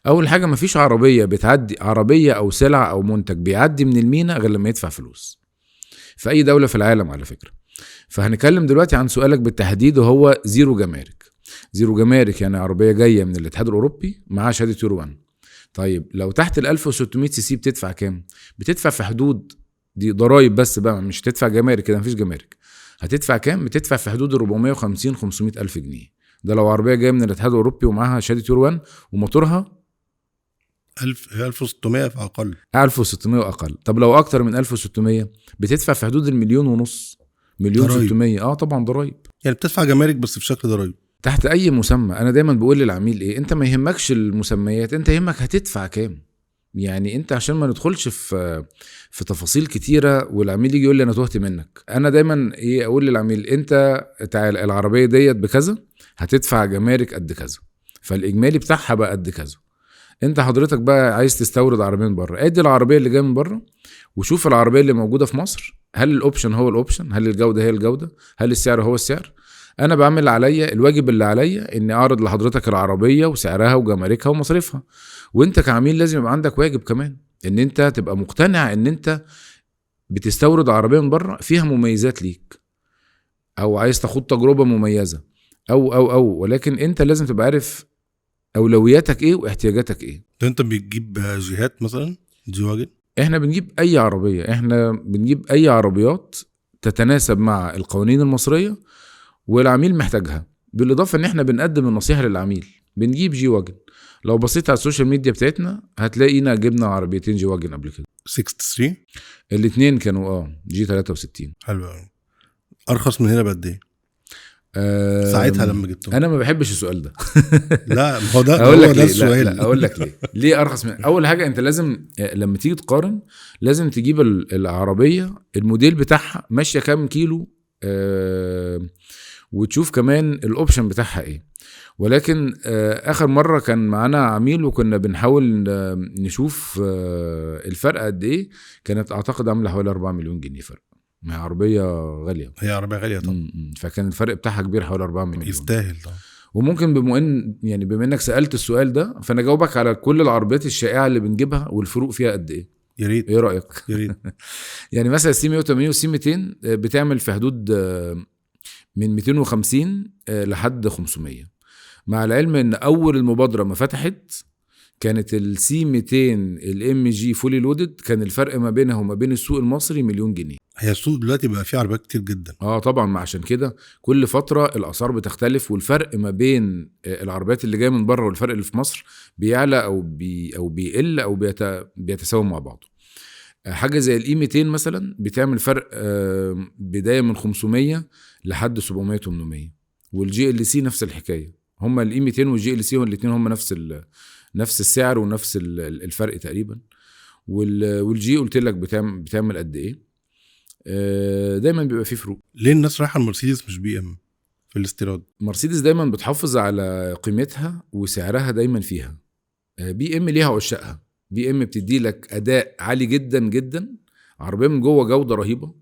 اول حاجة مفيش عربية بتعدي، عربية او سلعة او منتج بيعدي من المينا غير لما يدفع فلوس في اي دولة في العالم على فكرة. فهنتكلم دلوقتي عن سؤالك بالتحديد وهو زيرو جمارك. زيرو جمارك يعني عربية جاية من الاتحاد الأوروبي معاها شهادة يورو 1. طيب لو تحت 1600 سي سي بتدفع كام؟ بتدفع في حدود، دي ضرايب بس بقى، مش تدفع جمارك كده، مفيش جمارك. هتدفع كام؟ بتدفع في حدود 450-500 ألف جنيه. ده لو عربية جاية من الاتحاد الأوروبي ومعاها شهادة يورو 1 وموتورها 1600 في اقل. 1600 واقل. طب لو اكتر من 1600 بتدفع في حدود المليون ونص، مليون ضرايب. 600. طبعا ضرايب. يعني بتدفع جمارك بس في شكل ضرايب تحت اي مسمى. انا دايما بقول للعميل ايه، انت ما يهمكش المسميات، انت يهمك هتدفع كام. يعني انت عشان ما ندخلش في تفاصيل كتيره والعميل يجي يقول لي انا تهت منك. انا دايما ايه اقول للعميل، انت تعال العربيه ديت بكذا، هتدفع جمارك قد كذا، فالاجمالي بتاعها بقى قد كذا. انت حضرتك بقى عايز تستورد عربيه من بره، ادي العربيه اللي جايه من بره وشوف العربيه اللي موجوده في مصر، هل الاوبشن هو الاوبشن، هل الجوده هي الجوده، هل السعر هو السعر. انا بعمل عليا الواجب اللي عليا اني اعرض لحضرتك العربيه وسعرها وجماركها ومصاريفها، وانت كعميل لازم يبقى عندك واجب كمان ان انت تبقى مقتنع ان انت بتستورد عربيه من بره فيها مميزات ليك، او عايز تاخد تجربه مميزه او ولكن انت لازم تبقى عارف اولوياتك ايه واحتياجاتك ايه. انت بتجيب جيهات مثلا جي واجن؟ احنا بنجيب اي عربيه، احنا بنجيب اي عربيات تتناسب مع القوانين المصريه والعميل محتاجها، بالاضافه ان احنا بنقدم النصيحه للعميل. بنجيب جي واجن، لو بصيت على السوشيال ميديا بتاعتنا هتلاقينا جبنا عربيتين جي واجن قبل كده. 63 الاثنين كانوا جي 63. حلو قوي. ارخص من هنا بقد ايه ساعتها لما جبتهم؟ انا ما بحبش السؤال ده. لا ما هو ده اقول لك ده ليه. السؤال. لا اقول لك ليه ارخص من. اول حاجه انت لازم لما تيجي تقارن لازم تجيب العربيه الموديل بتاعها ماشيه كام كيلو، وتشوف كمان الاوبشن بتاعها ايه. ولكن اخر مره كان معانا عميل وكنا بنحاول نشوف الفرق قد ايه، كانت اعتقد عامله حوالي 4 مليون جنيه فرق. ما هي عربيه غاليه، هي عربيه غاليه طبعا. فكان الفرق بتاعها كبير حوالي 4 مليون. يستاهل طبعا. وممكن بما انك سالت السؤال ده فانا جاوبك على كل العربيات الشائعه اللي بنجيبها والفروق فيها قد ايه. يا ريت. ايه رايك؟ يا ريت. يعني مثلا السي 180 والسي 200 بتعمل في حدود من 250 لحد 500، مع العلم ان اول المبادره ما فتحت كانت السي 200 الام جي فولي لودد، كان الفرق ما بينها وما بين السوق المصري مليون جنيه. هي السوق دلوقتي بقى فيه عربيات كتير جدا. طبعا، ما عشان كده كل فتره الاسعار بتختلف، والفرق ما بين العربيات اللي جايه من بره والفرق اللي في مصر بيعلى او بيقل او بيتساوى مع بعض. حاجه زي الاي 200 مثلا بتعمل فرق بدايه من 500 لحد 700 800، والجي ال سي نفس الحكايه. هما الاي 200 والجي ال سي الاثنين هما نفس السعر ونفس الفرق تقريبا. والجي قلت لك بتعمل قد ايه. دايما بيبقى فيه فروق. ليه الناس رايحه المرسيدس مش بي ام في الاستيراد؟ مرسيدس دايما بتحافظ على قيمتها وسعرها دايما فيها. بي ام ليها عشاقها. بي ام بتدي لك اداء عالي جدا جدا، عربيه من جوه جوده رهيبه،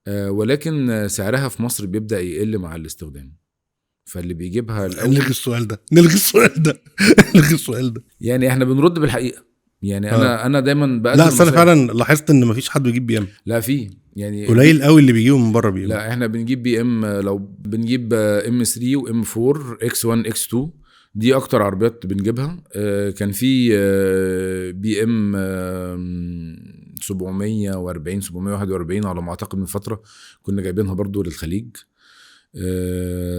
ولكن سعرها في مصر بيبدا يقل مع الاستخدام. فاللي بيجيبها الاول نلغي السؤال ده. يعني احنا بنرد بالحقيقه. يعني انا دايما بقدم. لا انا فعلا لاحظت ان مفيش حد بيجيب بي ام. لا في يعني قليل قوي اللي بيجيبوا من بره بي ام. لا احنا بنجيب بي ام. لو بنجيب ام 3 وام 4 اكس 1 اكس 2 دي اكتر عربيات بنجيبها. كان في بي ام 740 741 على ما اعتقد من فتره كنا جايبينها برضو للخليج.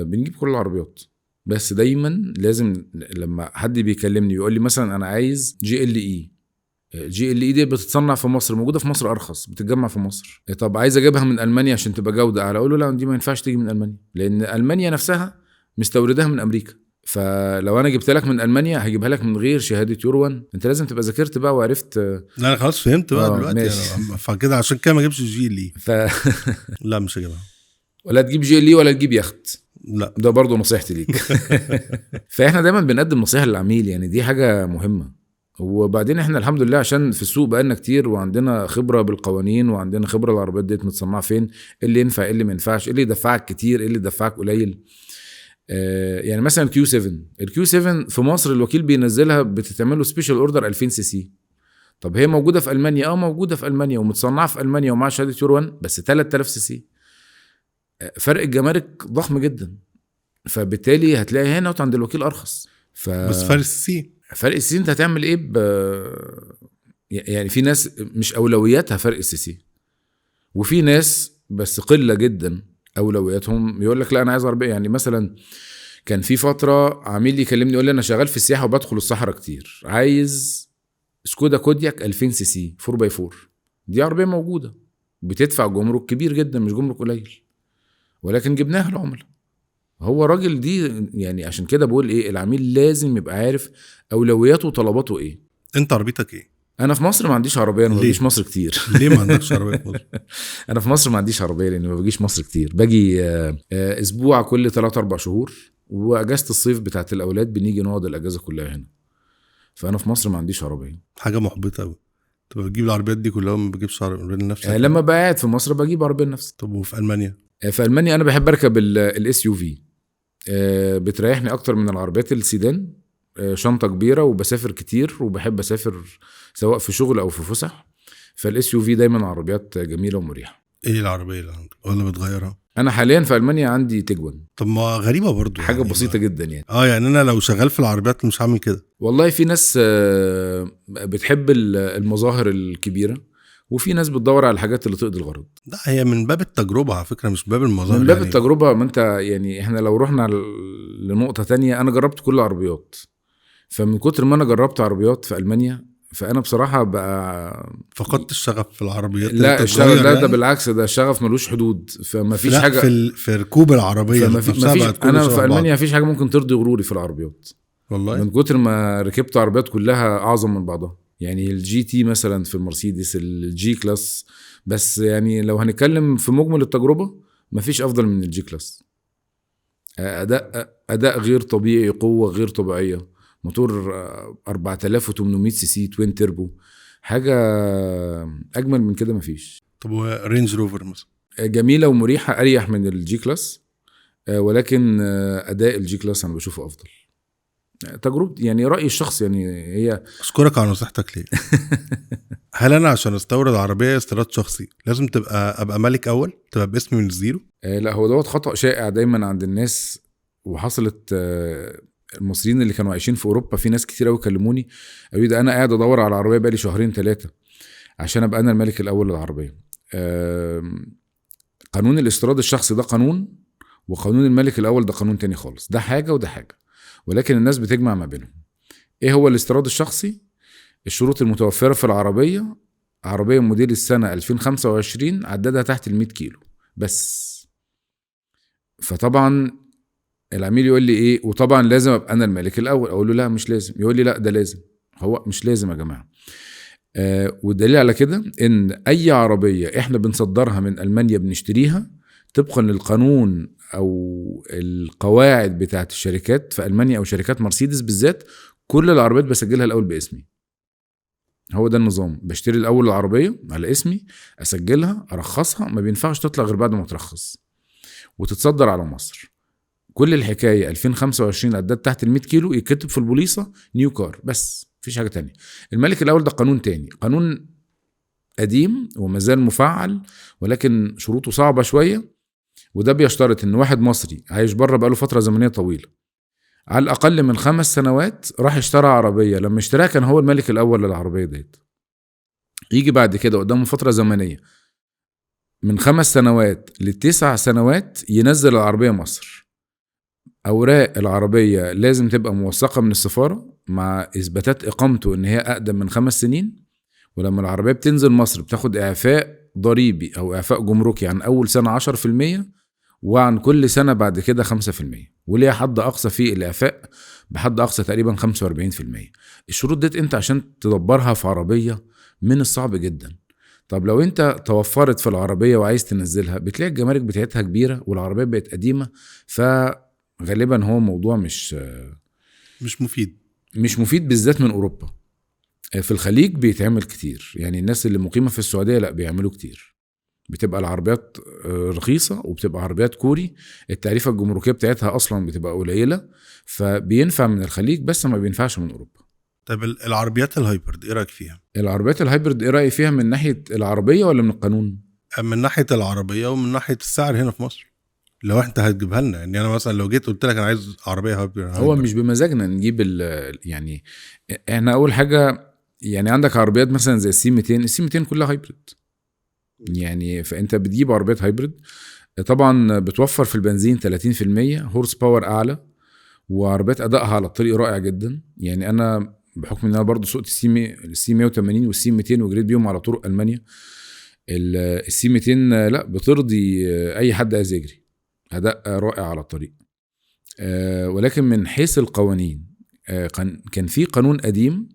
بنجيب كل العربيات، بس دايما لازم لما حد بيكلمني يقول لي مثلا انا عايز جي ال اي. جي ال اي دي بتتصنع في مصر، موجوده في مصر ارخص، بتتجمع في مصر. طب عايز اجيبها من المانيا عشان تبقى جوده اعلى، اقول له لا دي ما ينفعش تيجي من المانيا، لان المانيا نفسها مستوردها من امريكا. فلو انا جبت لك من المانيا هجيبها لك من غير شهاده يورو 1. انت لازم تبقى ذاكرت بقى وعرفت. لا انا خلاص فهمت بقى دلوقتي. فكده عشان كده ما اجيبش الجي ال اي. لا مش هجيبها. ولا تجيب جي ال اي ولا تجيب يخت. لا ده برضو نصيحتي ليك. فاحنا دايما بنقدم نصيحه للعميل، يعني دي حاجه مهمه. وبعدين احنا الحمد لله عشان في السوق بقالنا كتير وعندنا خبره بالقوانين وعندنا خبره العربيات دي متصنعه فين، اللي ينفع اللي ما ينفعش، اللي يدفعك كتير اللي يدفعك قليل. يعني مثلا الكيو 7 في مصر الوكيل بينزلها بتتعمل له سبيشال اوردر 2000 سي سي. طب هي موجوده في المانيا؟ موجوده في المانيا ومتصنعه في المانيا ومع شهاده يورو 1، بس 3000 سي سي. فرق الجمارك ضخم جدا، فبالتالي هتلاقي هنا عند الوكيل ارخص. بس فرق السي انت هتعمل ايه يعني في ناس مش اولوياتها فرق السي سي، وفي ناس بس قله جدا اولوياتهم يقول لك لا انا عايز عربيه. يعني مثلا كان في فتره عميل يكلمني يقول لي انا شغال في السياحه وبدخل الصحراء كتير، عايز سكودا كودياك 2000 سي سي 4x4، دي عربيه موجوده بتدفع جمرك كبير جدا، مش جمرك قليل، ولكن جبناها العملاء. هو راجل دي يعني عشان كده بقول ايه، العميل لازم يبقى عارف اولوياته وطلباته ايه. انت عربيتك ايه؟ انا في مصر ما عنديش عربيه، انا ما بجيش مصر كتير. ليه ما عندكش عربيه في مصر؟ انا في مصر ما عنديش عربيه لاني ما بجيش مصر كتير، باجي اسبوع كل 3-4 شهور، واجازه الصيف بتاعت الاولاد بنيجي نقعد الاجازه كلها هنا. فانا في مصر ما عنديش عربيه. حاجه محبطه قوي. طب بتجيب العربيات دي كلها وما بتجيبش عربيه لنفسك؟ لما بقى قاعد في مصر بجيب عربيه لنفسي. طب وفي المانيا؟ في المانيا انا بحب اركب الاس يو في، بتريحني اكتر من العربيات السيدان. شنطه كبيره وبسافر كتير، وبحب اسافر سواء في شغل او في فسح، فالاس يو في دايما عربيات جميله ومريحه. ايه العربيه اللي عندك ولا بتغيرها؟ انا حاليا في المانيا عندي تيجوان. طب ما غريبه برضو، حاجه يعني بسيطه جدا يعني. يعني انا لو شغال في العربيات مش هعمل كده. والله في ناس بتحب المظاهر الكبيره، وفي ناس بتدور على الحاجات اللي تقضي الغرض. لا، هي من باب التجربه على فكره، مش باب المظاهر. من باب يعني التجربه. ما انت يعني احنا لو رحنا لنقطه تانية، انا جربت كل العربيات، فمن كتر ما انا جربت عربيات في المانيا، فانا بصراحه بقى فقدت الشغف في العربيات. لا الشغف لا، ده بالعكس، ده الشغف ملوش حدود. فما فيش حاجه في ركوب العربيه نفسها بقت كل انا في المانيا مفيش حاجه ممكن ترضي غروري في العربيات. والله من كتر ما ركبت عربيات كلها اعظم من بعضها. يعني الجي تي مثلا في المرسيدس، الجي كلاس، بس يعني لو هنتكلم في مجمل التجربه مفيش افضل من الجي كلاس. اداء غير طبيعي، قوه غير طبيعيه، موتور 4800 سي سي توين تيربو، حاجه اجمل من كده مفيش. طب رينج روفر مثلا؟ جميله ومريحه، اريح من الجي كلاس، ولكن اداء الجي كلاس انا بشوفه افضل. تجربتي يعني، رايي الشخصي يعني. هي اشكرك على نصيحتك ليه. هل انا عشان استورد عربيه استيراد شخصي لازم ابقى مالك اول، تبقى باسمي من الزيرو؟ لا، هو دوت خطأ شائع دايما عند الناس، وحصلت المصريين اللي كانوا عايشين في اوروبا، في ناس كتير قوي كلموني قالوا ده انا قاعد ادور على عربيه بقالي 2-3 شهور عشان ابقى انا الملك الاول للعربيه. قانون الاستيراد الشخصي ده قانون، وقانون الملك الاول ده قانون تاني خالص. ده حاجه وده حاجه، ولكن الناس بتجمع ما بينهم. ايه هو الاستيراد الشخصي؟ الشروط المتوفره في العربيه: عربيه موديل السنه 2025 عددها تحت ال100 كيلو بس. فطبعا العميل يقول لي ايه، وطبعا لازم ابقى انا الملك الاول. اقول له لا مش لازم. يقول لي لا ده لازم. هو مش لازم يا جماعه. والدليل على كده ان اي عربيه احنا بنصدرها من المانيا بنشتريها طبقا للقانون او القواعد بتاعت الشركات في المانيا، او شركات مرسيدس بالذات، كل العربيات بسجلها الاول باسمي. هو ده النظام. بشتري الاول العربيه على اسمي، اسجلها، ارخصها، ما بينفعش تطلع غير بعد ما ترخص وتتصدر على مصر. كل الحكايه 2025 عداد تحت ال100 كيلو، يكتب في البوليصه نيو كار بس، مفيش حاجه تانية. الملك الاول ده قانون تاني، قانون قديم ومازال مفعل، ولكن شروطه صعبه شويه. وده بيشترط ان واحد مصري عايش بره بقاله فتره زمنيه طويله، على الاقل من 5 سنوات، راح اشترى عربيه، لما اشتراها كان هو الملك الاول للعربيه ديت. يجي بعد كده قدامه فتره زمنيه من 5 سنوات ل9 سنوات ينزل العربيه مصر. اوراق العربيه لازم تبقى موثقه من السفاره مع اثباتات اقامته ان هي اقدم من 5 سنين. ولما العربيه بتنزل مصر بتاخد اعفاء ضريبي او اعفاء جمركي عن اول سنه 10%، وعن كل سنه بعد كده 5%، وليها حد اقصى في الاعفاء بحد اقصى تقريبا 45%. الشروط ديت انت عشان تدبرها في عربيه من الصعب جدا. طب لو انت توفرت في العربيه وعايز تنزلها، بتلاقي الجمارك بتاعتها كبيره والعربيه بقت قديمه، فغالبا هو موضوع مش مفيد بالذات من اوروبا. في الخليج بيتعمل كتير، يعني الناس اللي مقيمه في السعوديه لا بيعملوا كتير. بتبقى العربيات رخيصه، وبتبقى عربيات كوري، التعريفه الجمركيه بتاعتها اصلا بتبقى قليله، فبينفع من الخليج بس ما بينفعش من اوروبا. طب العربيات الهايبرد ايه رايك فيها؟ العربيات الهايبرد ايه رايي فيها من ناحيه العربيه ولا من القانون؟ من ناحيه العربيه ومن ناحيه السعر هنا في مصر. لو انت هتجيبها لنا، يعني انا مثلا لو جيت قلت لك انا عايز عربيه هايبرد، هو مش بمزاجنا نجيب يعني احنا اول حاجه، يعني عندك عربيات مثلا زي السي 200، السي 200 كلها هايبرد. يعني فانت بتجيب عربيات هايبرد، طبعا بتوفر في البنزين 30%، هورس باور اعلى، وعربيات ادائها على الطريق رائع جدا. يعني انا بحكم ان انا برضو سوقت السي 180 والسي 200 وجريت بيهم على طرق المانيا. السي 200 لا بترضي اي حد عايز يجري، اداء رائع على الطريق. ولكن من حيث القوانين، كان في قانون قديم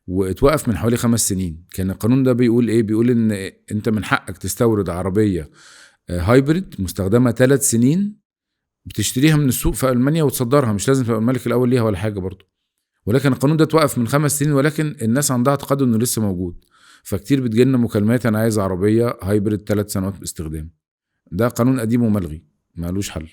واتوقف من حوالي 5 سنين. كان القانون ده بيقول ايه؟ بيقول ان انت من حقك تستورد عربية هايبريد مستخدمة 3 سنين، بتشتريها من السوق في ألمانيا وتصدرها، مش لازم تبقى الملك الأول ليها ولا حاجة برضو. ولكن القانون ده اتوقف من 5 سنين، ولكن الناس عندها اعتقاد انه لسه موجود. فكتير بتجيلنا مكالمات انا عايز عربية هايبريد 3 سنوات باستخدام. ده قانون قديم وملغي، مالوش حل.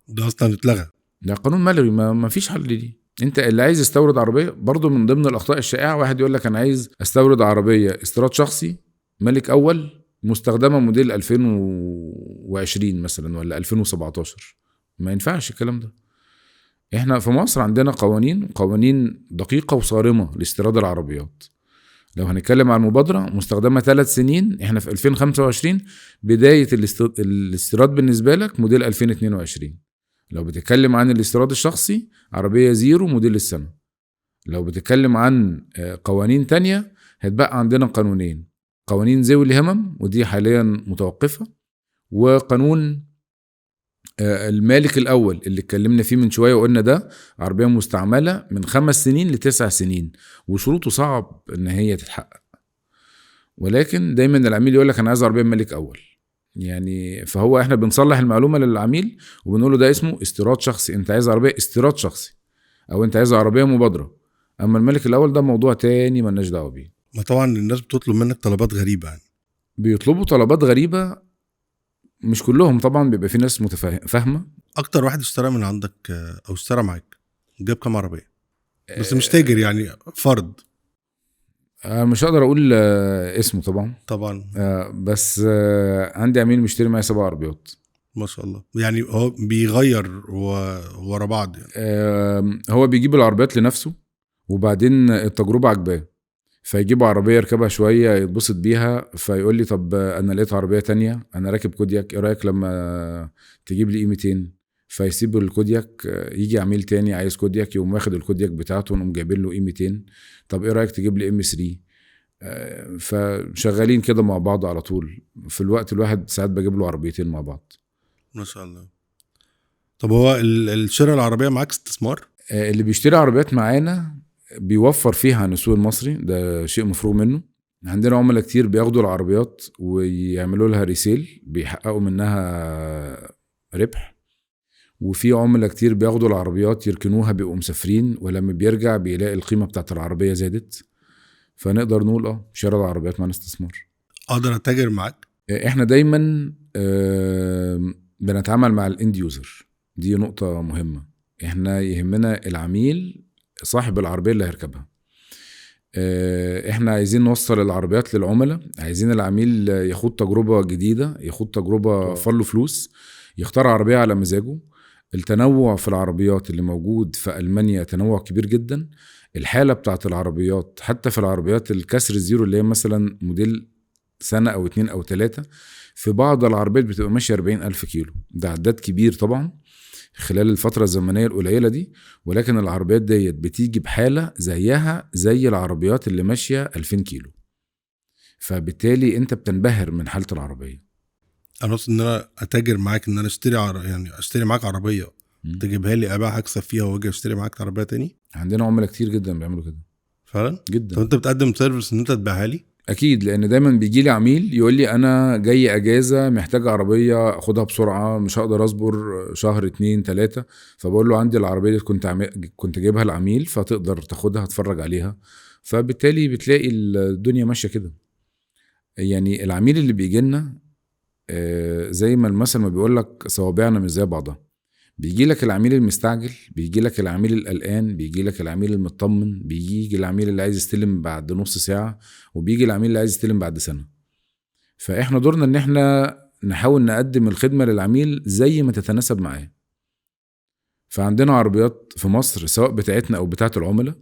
ده اصلا اتلغى؟ ده قانون ملغي، ما فيش حل ليه. انت اللي عايز يستورد عربيه، برضو من ضمن الاخطاء الشائعه واحد يقول لك انا عايز استورد عربيه استيراد شخصي ملك اول مستخدمه موديل 2020 مثلا ولا 2017. ما ينفعش الكلام ده. احنا في مصر عندنا قوانين دقيقه وصارمه لاستيراد العربيات. لو هنتكلم عن المبادره مستخدمه 3 سنين، احنا في 2025 بدايه الاستيراد بالنسبه لك موديل 2022. لو بتتكلم عن الاستيراد الشخصي عربية 0 موديل السنة. لو بتتكلم عن قوانين تانية هتبقى عندنا قانونين: قوانين ذوي الهمم ودي حاليا متوقفة، وقانون المالك الأول اللي اتكلمنا فيه من شوية وقلنا ده عربية مستعملة من 5 سنين ل9 سنين، وشروطه صعب ان هي تتحقق. ولكن دايما العميل يقول لك انا عايز عربية مالك أول، يعني فهو احنا بنصلح المعلومة للعميل وبنقول له ده اسمه استيراد شخصي، انت عايز عربية استيراد شخصي او انت عايز عربية مبادرة. اما الملك الاول ده موضوع تاني مالناش دعوه بيه. ما طبعا الناس بتطلب منك طلبات غريبة يعني. بيطلبوا طلبات غريبة، مش كلهم طبعا، بيبقى في ناس فاهمة. اكتر واحد اشترى من عندك او اشترى معاك جاب كام عربية؟ بس مش تاجر يعني، فرد. مش هقدر اقول اسمه طبعا. بس عندي عميل مشتري معايا 7 عربيات. ما شاء الله. يعني هو بيغير ورا بعض يعني. هو بيجيب العربيات لنفسه وبعدين التجربة عجباه، فيجيب عربية يركبها شوية يتبسط بيها، فيقول لي طب انا لقيت عربية تانية انا راكب كودياك، ايه رأيك لما تجيب لي 200؟ فيسيب الكودياك، يجي عميل تاني عايز كودياك يقوم واخد الكودياك بتاعته ونقوم جايبين له 200. طب ايه رأيك تجيب لي M3؟ فشغالين كده مع بعض على طول. في الوقت الواحد ساعات بجيب له عربيتين مع بعض. ما شاء الله. طب هو الشراء العربية معاك استثمار؟ اللي بيشتري عربيات معانا بيوفر فيها عن السوق المصري، ده شيء مفروغ منه. عندنا عملاء كتير بياخدوا العربيات ويعملوا لها ريسيل بيحققوا منها ربح، وفي عملاء كتير بياخدوا العربيات يركنوها بيبقوا مسافرين، ولما بيرجع بيلاقي القيمة بتاعت العربية زادت. فنقدر نقول شراء العربيات معنا استثمار. اقدر اتاجر معاك؟ احنا دايما بنتعامل مع الاند يوزر، دي نقطة مهمة. احنا يهمنا العميل صاحب العربية اللي هيركبها. احنا عايزين نوصل العربيات للعملاء، عايزين العميل يخوض تجربة جديدة، يخوض تجربة وفر له فلوس، يختار عربية على مزاجه. التنوع في العربيات اللي موجود في ألمانيا تنوع كبير جدا. الحالة بتاعت العربيات حتى في العربيات الكسر الزيرو اللي هي مثلا موديل سنة أو 2 أو 3، في بعض العربيات بتبقى ماشية 40,000 كيلو. ده عداد كبير طبعا خلال الفترة الزمنية القليلة دي، ولكن العربيات ديت بتيجي بحالة زيها زي العربيات اللي ماشية 2000 كيلو. فبالتالي انت بتنبهر من حالة العربية. انا قصدي ان انا اتاجر معاك، ان انا يعني اشتري معاك عربية تجيبها لي ابيع اكسب فيها واجي اشتري معاك عربية تاني. عندنا عملاء كتير جدا بيعملوا كده فعلا جدا. طب انت بتقدم سيرفيس ان انت تبيعها لي؟ اكيد، لان دايما بيجي لي عميل يقول لي انا جاي اجازة محتاج عربية اخدها بسرعة، مش هقدر اصبر شهر 2 3. فبقول له عندي العربية دي كنت جايبها العميل، فتقدر تاخدها تتفرج عليها. فبالتالي بتلاقي الدنيا ماشية كده. يعني العميل اللي بيجي لنا زي ما المثل ما بيقول لك صوابعنا مش زي بعضها. بيجي لك العميل المستعجل، بيجي لك العميل القلقان، بيجي لك العميل المطمن، بيجي العميل اللي عايز يستلم بعد نص ساعة، وبيجي العميل اللي عايز يستلم بعد سنة. فاحنا دورنا ان احنا نحاول نقدم الخدمة للعميل زي ما تتناسب معاه. فعندنا عربيات في مصر سواء بتاعتنا او بتاعت العملاء،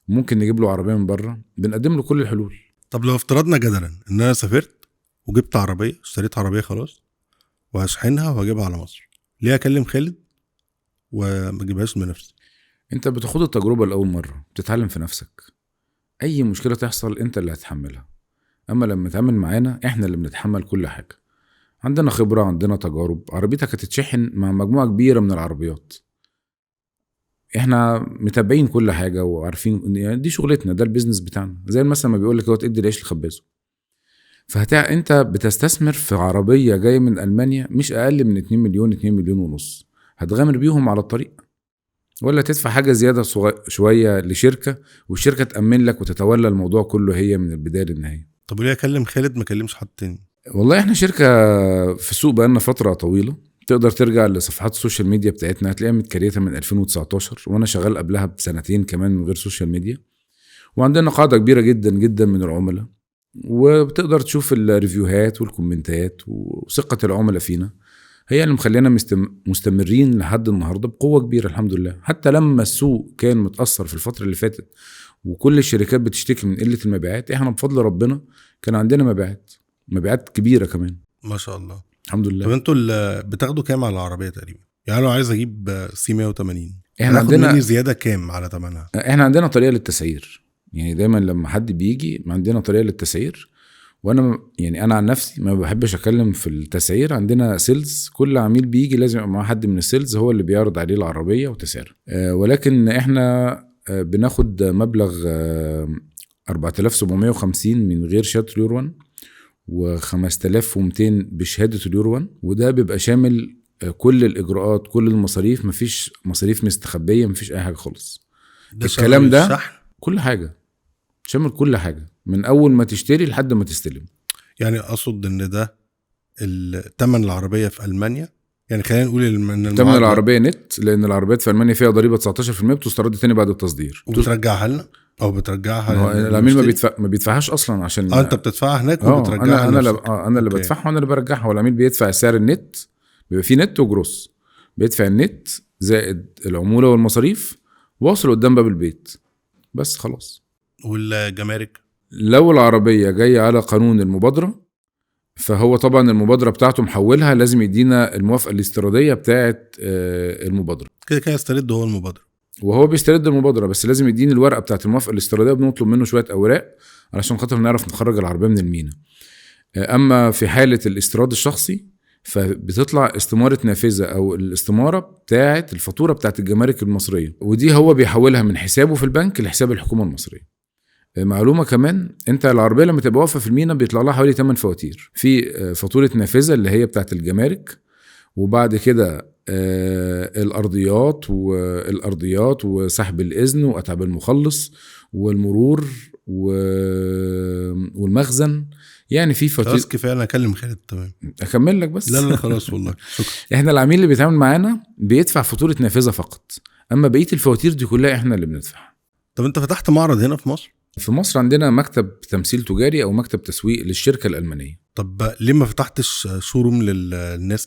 ممكن نجيب له عربية من بره، بنقدم له كل الحلول. طب لو افترضنا جدلا ان انا سافرت وجبت عربية، اشتريت عربية خلاص وهشحنها وهجيبها على مصر، ليه اكلم خالد وما اجيبهاش بنفسي؟ انت بتاخد التجربة لأول مرة، بتتعلم في نفسك. اي مشكلة تحصل انت اللي هتحملها، اما لما تعمل معانا احنا اللي بنتحمل كل حاجة. عندنا خبرة، عندنا تجارب. عربيتك هتتشحن مع مجموعة كبيرة من العربيات، احنا متابعين كل حاجة وعارفين يعني دي شغلتنا، ده البيزنس بتاعنا. زي مثلا ما بيقول لك هو تدي العيش لخبازه. انت بتستثمر في عربية جاية من ألمانيا مش أقل من 2 مليون 2 مليون ونص، هتغامر بيهم على الطريق؟ ولا تدفع حاجة زيادة شوية لشركة والشركة تأمن لك وتتولى الموضوع كله هي من البداية للنهاية؟ طب ليه اكلم خالد ما اكلمش حد تاني؟ والله احنا شركة في السوق بقالنا فترة طويلة. تقدر ترجع لصفحات السوشيال ميديا بتاعتنا هتلاقيها متكريتة من 2019، وانا شغال قبلها بسنتين كمان من غير سوشيال ميديا. وعندنا قاعدة كبيرة جدا جدا من العملاء، وبتقدر تشوف الريفيوهات والكومنتات، وثقة العملاء فينا هي اللي مخلينا مستمرين لحد النهاردة بقوة كبيرة الحمد لله. حتى لما السوق كان متأثر في الفترة اللي فاتت وكل الشركات بتشتكي من قلة المبيعات، احنا بفضل ربنا كان عندنا مبيعات كبيرة كمان ما شاء الله الحمد طب لله. انتوا اللي بتاخدوا كام على العربيه تقريبا؟ يعني لو عايز اجيب سي 180 احنا هناخد مني عندنا زياده كام على ثمنها؟ احنا عندنا طريقة للتسعير. يعني دايما لما حد بيجي عندنا طريقة للتسعير، وانا يعني انا عن نفسي ما بحبش اتكلم في التسعير. عندنا سيلز، كل عميل بيجي لازم يبقى مع حد من السيلز هو اللي بيعرض عليه العربية وتسعيرها. ولكن احنا بناخد مبلغ 4750 من غير شهادة اليورو 1 و5200 بشهادة اليورو 1، وده بيبقى شامل كل الإجراءات كل المصاريف، مفيش مصاريف مستخبية، مفيش أي حاجة خالص. الكلام ده الشحن؟ كل حاجة، شامل كل حاجة من أول ما تشتري لحد ما تستلم. يعني أقصد إن ده الثمن العربية في ألمانيا، يعني خلينا نقول إن تمن العربية نت، لأن العربيات في ألمانيا فيها ضريبة 19% بتسترد تاني بعد التصدير، وبترجعها لنا أو بترجعها العميل ما بيدفعهاش أصلا عشان أنت بتدفعها هناك وبترجعها أنا اللي بدفعها وأنا اللي برجعها. والعميل بيدفع سعر النت، بيبقى فيه نت وجروس، بيدفع النت زائد العمولة والمصاريف، واصل قدام باب البيت بس خلاص. والجمارك لو العربية جاية على قانون المبادرة، فهو طبعا المبادرة بتاعته محولها لازم يدينا الموافقة الاستيرادية بتاعت المبادرة. كده يسترد هو المبادرة، وهو بيسترد المبادرة بس لازم يديني الورقة بتاعت الموافقة الاستيرادية، بنطلب منه شوية أوراق علشان خاطر نعرف نخرج العربية من المينا. أما في حالة الاستيراد الشخصي فبتطلع استمارة نافذة أو الاستمارة بتاعت الفاتورة بتاعت الجمارك المصرية، ودي هو بيحولها من حسابه في البنك لحساب الحكومة المصرية. معلومة كمان، انت العربية لما تبقى واقفة في المينا بيطلع لها حوالي 8 فواتير. في فاتورة نافذة اللي هي بتاعت الجمارك، وبعد كده الأرضيات وسحب الإذن وأتعاب المخلص والمرور والمخزن. يعني في فاتورة. خلاص كفاية، أنا أكلم خالد تمام. أكمل لك بس. لا خلاص والله شكرا. احنا العميل اللي بيتعامل معانا بيدفع فاتورة نافذة فقط، أما بقية الفواتير دي كلها احنا اللي بندفعها. طب انت فتحت معرض هنا في مصر؟ في مصر عندنا مكتب تمثيل تجاري او مكتب تسويق للشركة الألمانية. طب ليه ما فتحتش شوروم للناس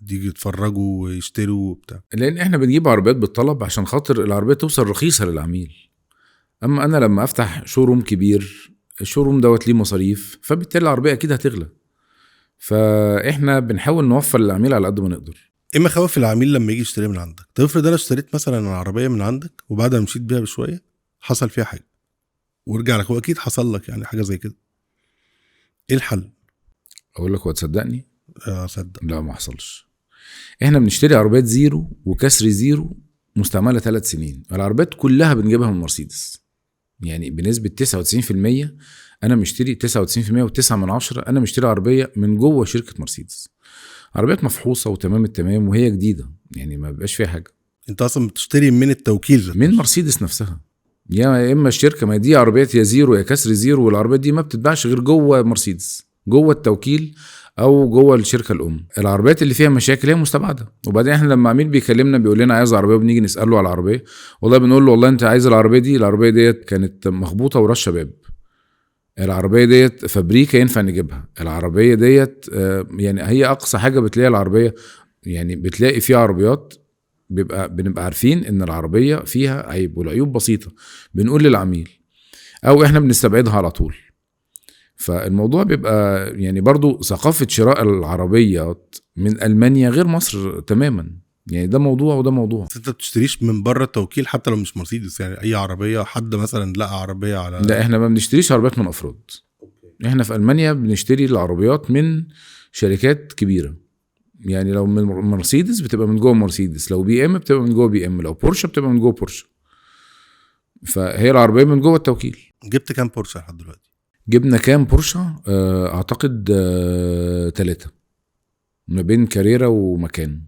تيجي يتفرجوا ويشتروا وبتاع؟ لان احنا بنجيب عربيات بالطلب عشان خاطر العربية توصل رخيصة للعميل. اما انا لما افتح شوروم كبير، الشوروم دوت ليه مصاريف، فبالتالي العربية اكيد هتغلى. فاحنا بنحاول نوفر للعميل على قد ما نقدر. ايه مخاوف العميل لما يجي يشتري من عندك؟ تفرض انا اشتريت مثلا العربية من عندك وبعد ما مشيت بيها بشوية حصل فيها حاجة ورجع لك، واكيد حصل لك يعني حاجه زي كده، ايه الحل؟ اقول لك وتصدقني؟ صدق. لا ما حصلش. احنا بنشتري عربيات زيرو وكسر زيرو مستعمله 3 سنين. العربيات كلها بنجيبها من مرسيدس، يعني بنسبه 99%. انا مشتري 99.9 انا مشتري عربيه من جوه شركه مرسيدس، عربيات مفحوصه وتمام التمام وهي جديده، يعني ما بيبقاش فيها حاجه. انت اصلا بتشتري من التوكيل من مرسيدس نفسها، يا اما الشركه، ما دي عربيات يا زيرو يا كسر زيرو، والعربيات دي ما بتتباعش غير جوه مرسيدس، جوه التوكيل او جوه الشركه الام. العربيات اللي فيها مشاكل هي مستبعده. وبعدين احنا لما عميل بيكلمنا بيقول لنا عايز عربيه، بنيجي نساله على العربيه، والله بنقول له والله انت عايز العربيه ديت كانت مخبوطه ورش شباب، العربيه ديت فابريكا ينفع نجيبها، العربيه ديت يعني هي اقصى حاجه بتلاقي العربيه، يعني بتلاقي فيها عربيات بنبقى عارفين ان العربية فيها عيب، والعيوب بسيطة بنقول للعميل او احنا بنستبعدها على طول. فالموضوع بيبقى يعني برضو ثقافة شراء العربيات من ألمانيا غير مصر تماما. يعني ده موضوع وده موضوع. بس انت بتشتريش من بره توكيل حتى لو مش مرسيدس؟ يعني اي عربيه حد مثلا لقى عربيه على لا احنا ما بنشتريش عربيات من افراد. احنا في المانيا بنشتري العربيات من شركات كبيره. يعني لو من مرسيدس بتبقى من جوه مرسيدس، لو بي ام بتبقى من جوه بي ام، لو بورشه بتبقى من جوه بورشه. فهي العربيه من جوه التوكيل. جبت كام بورشه لحد دلوقتي؟ جبنا كام بورشه؟ اعتقد 3 ما بين كاريرا ومكان.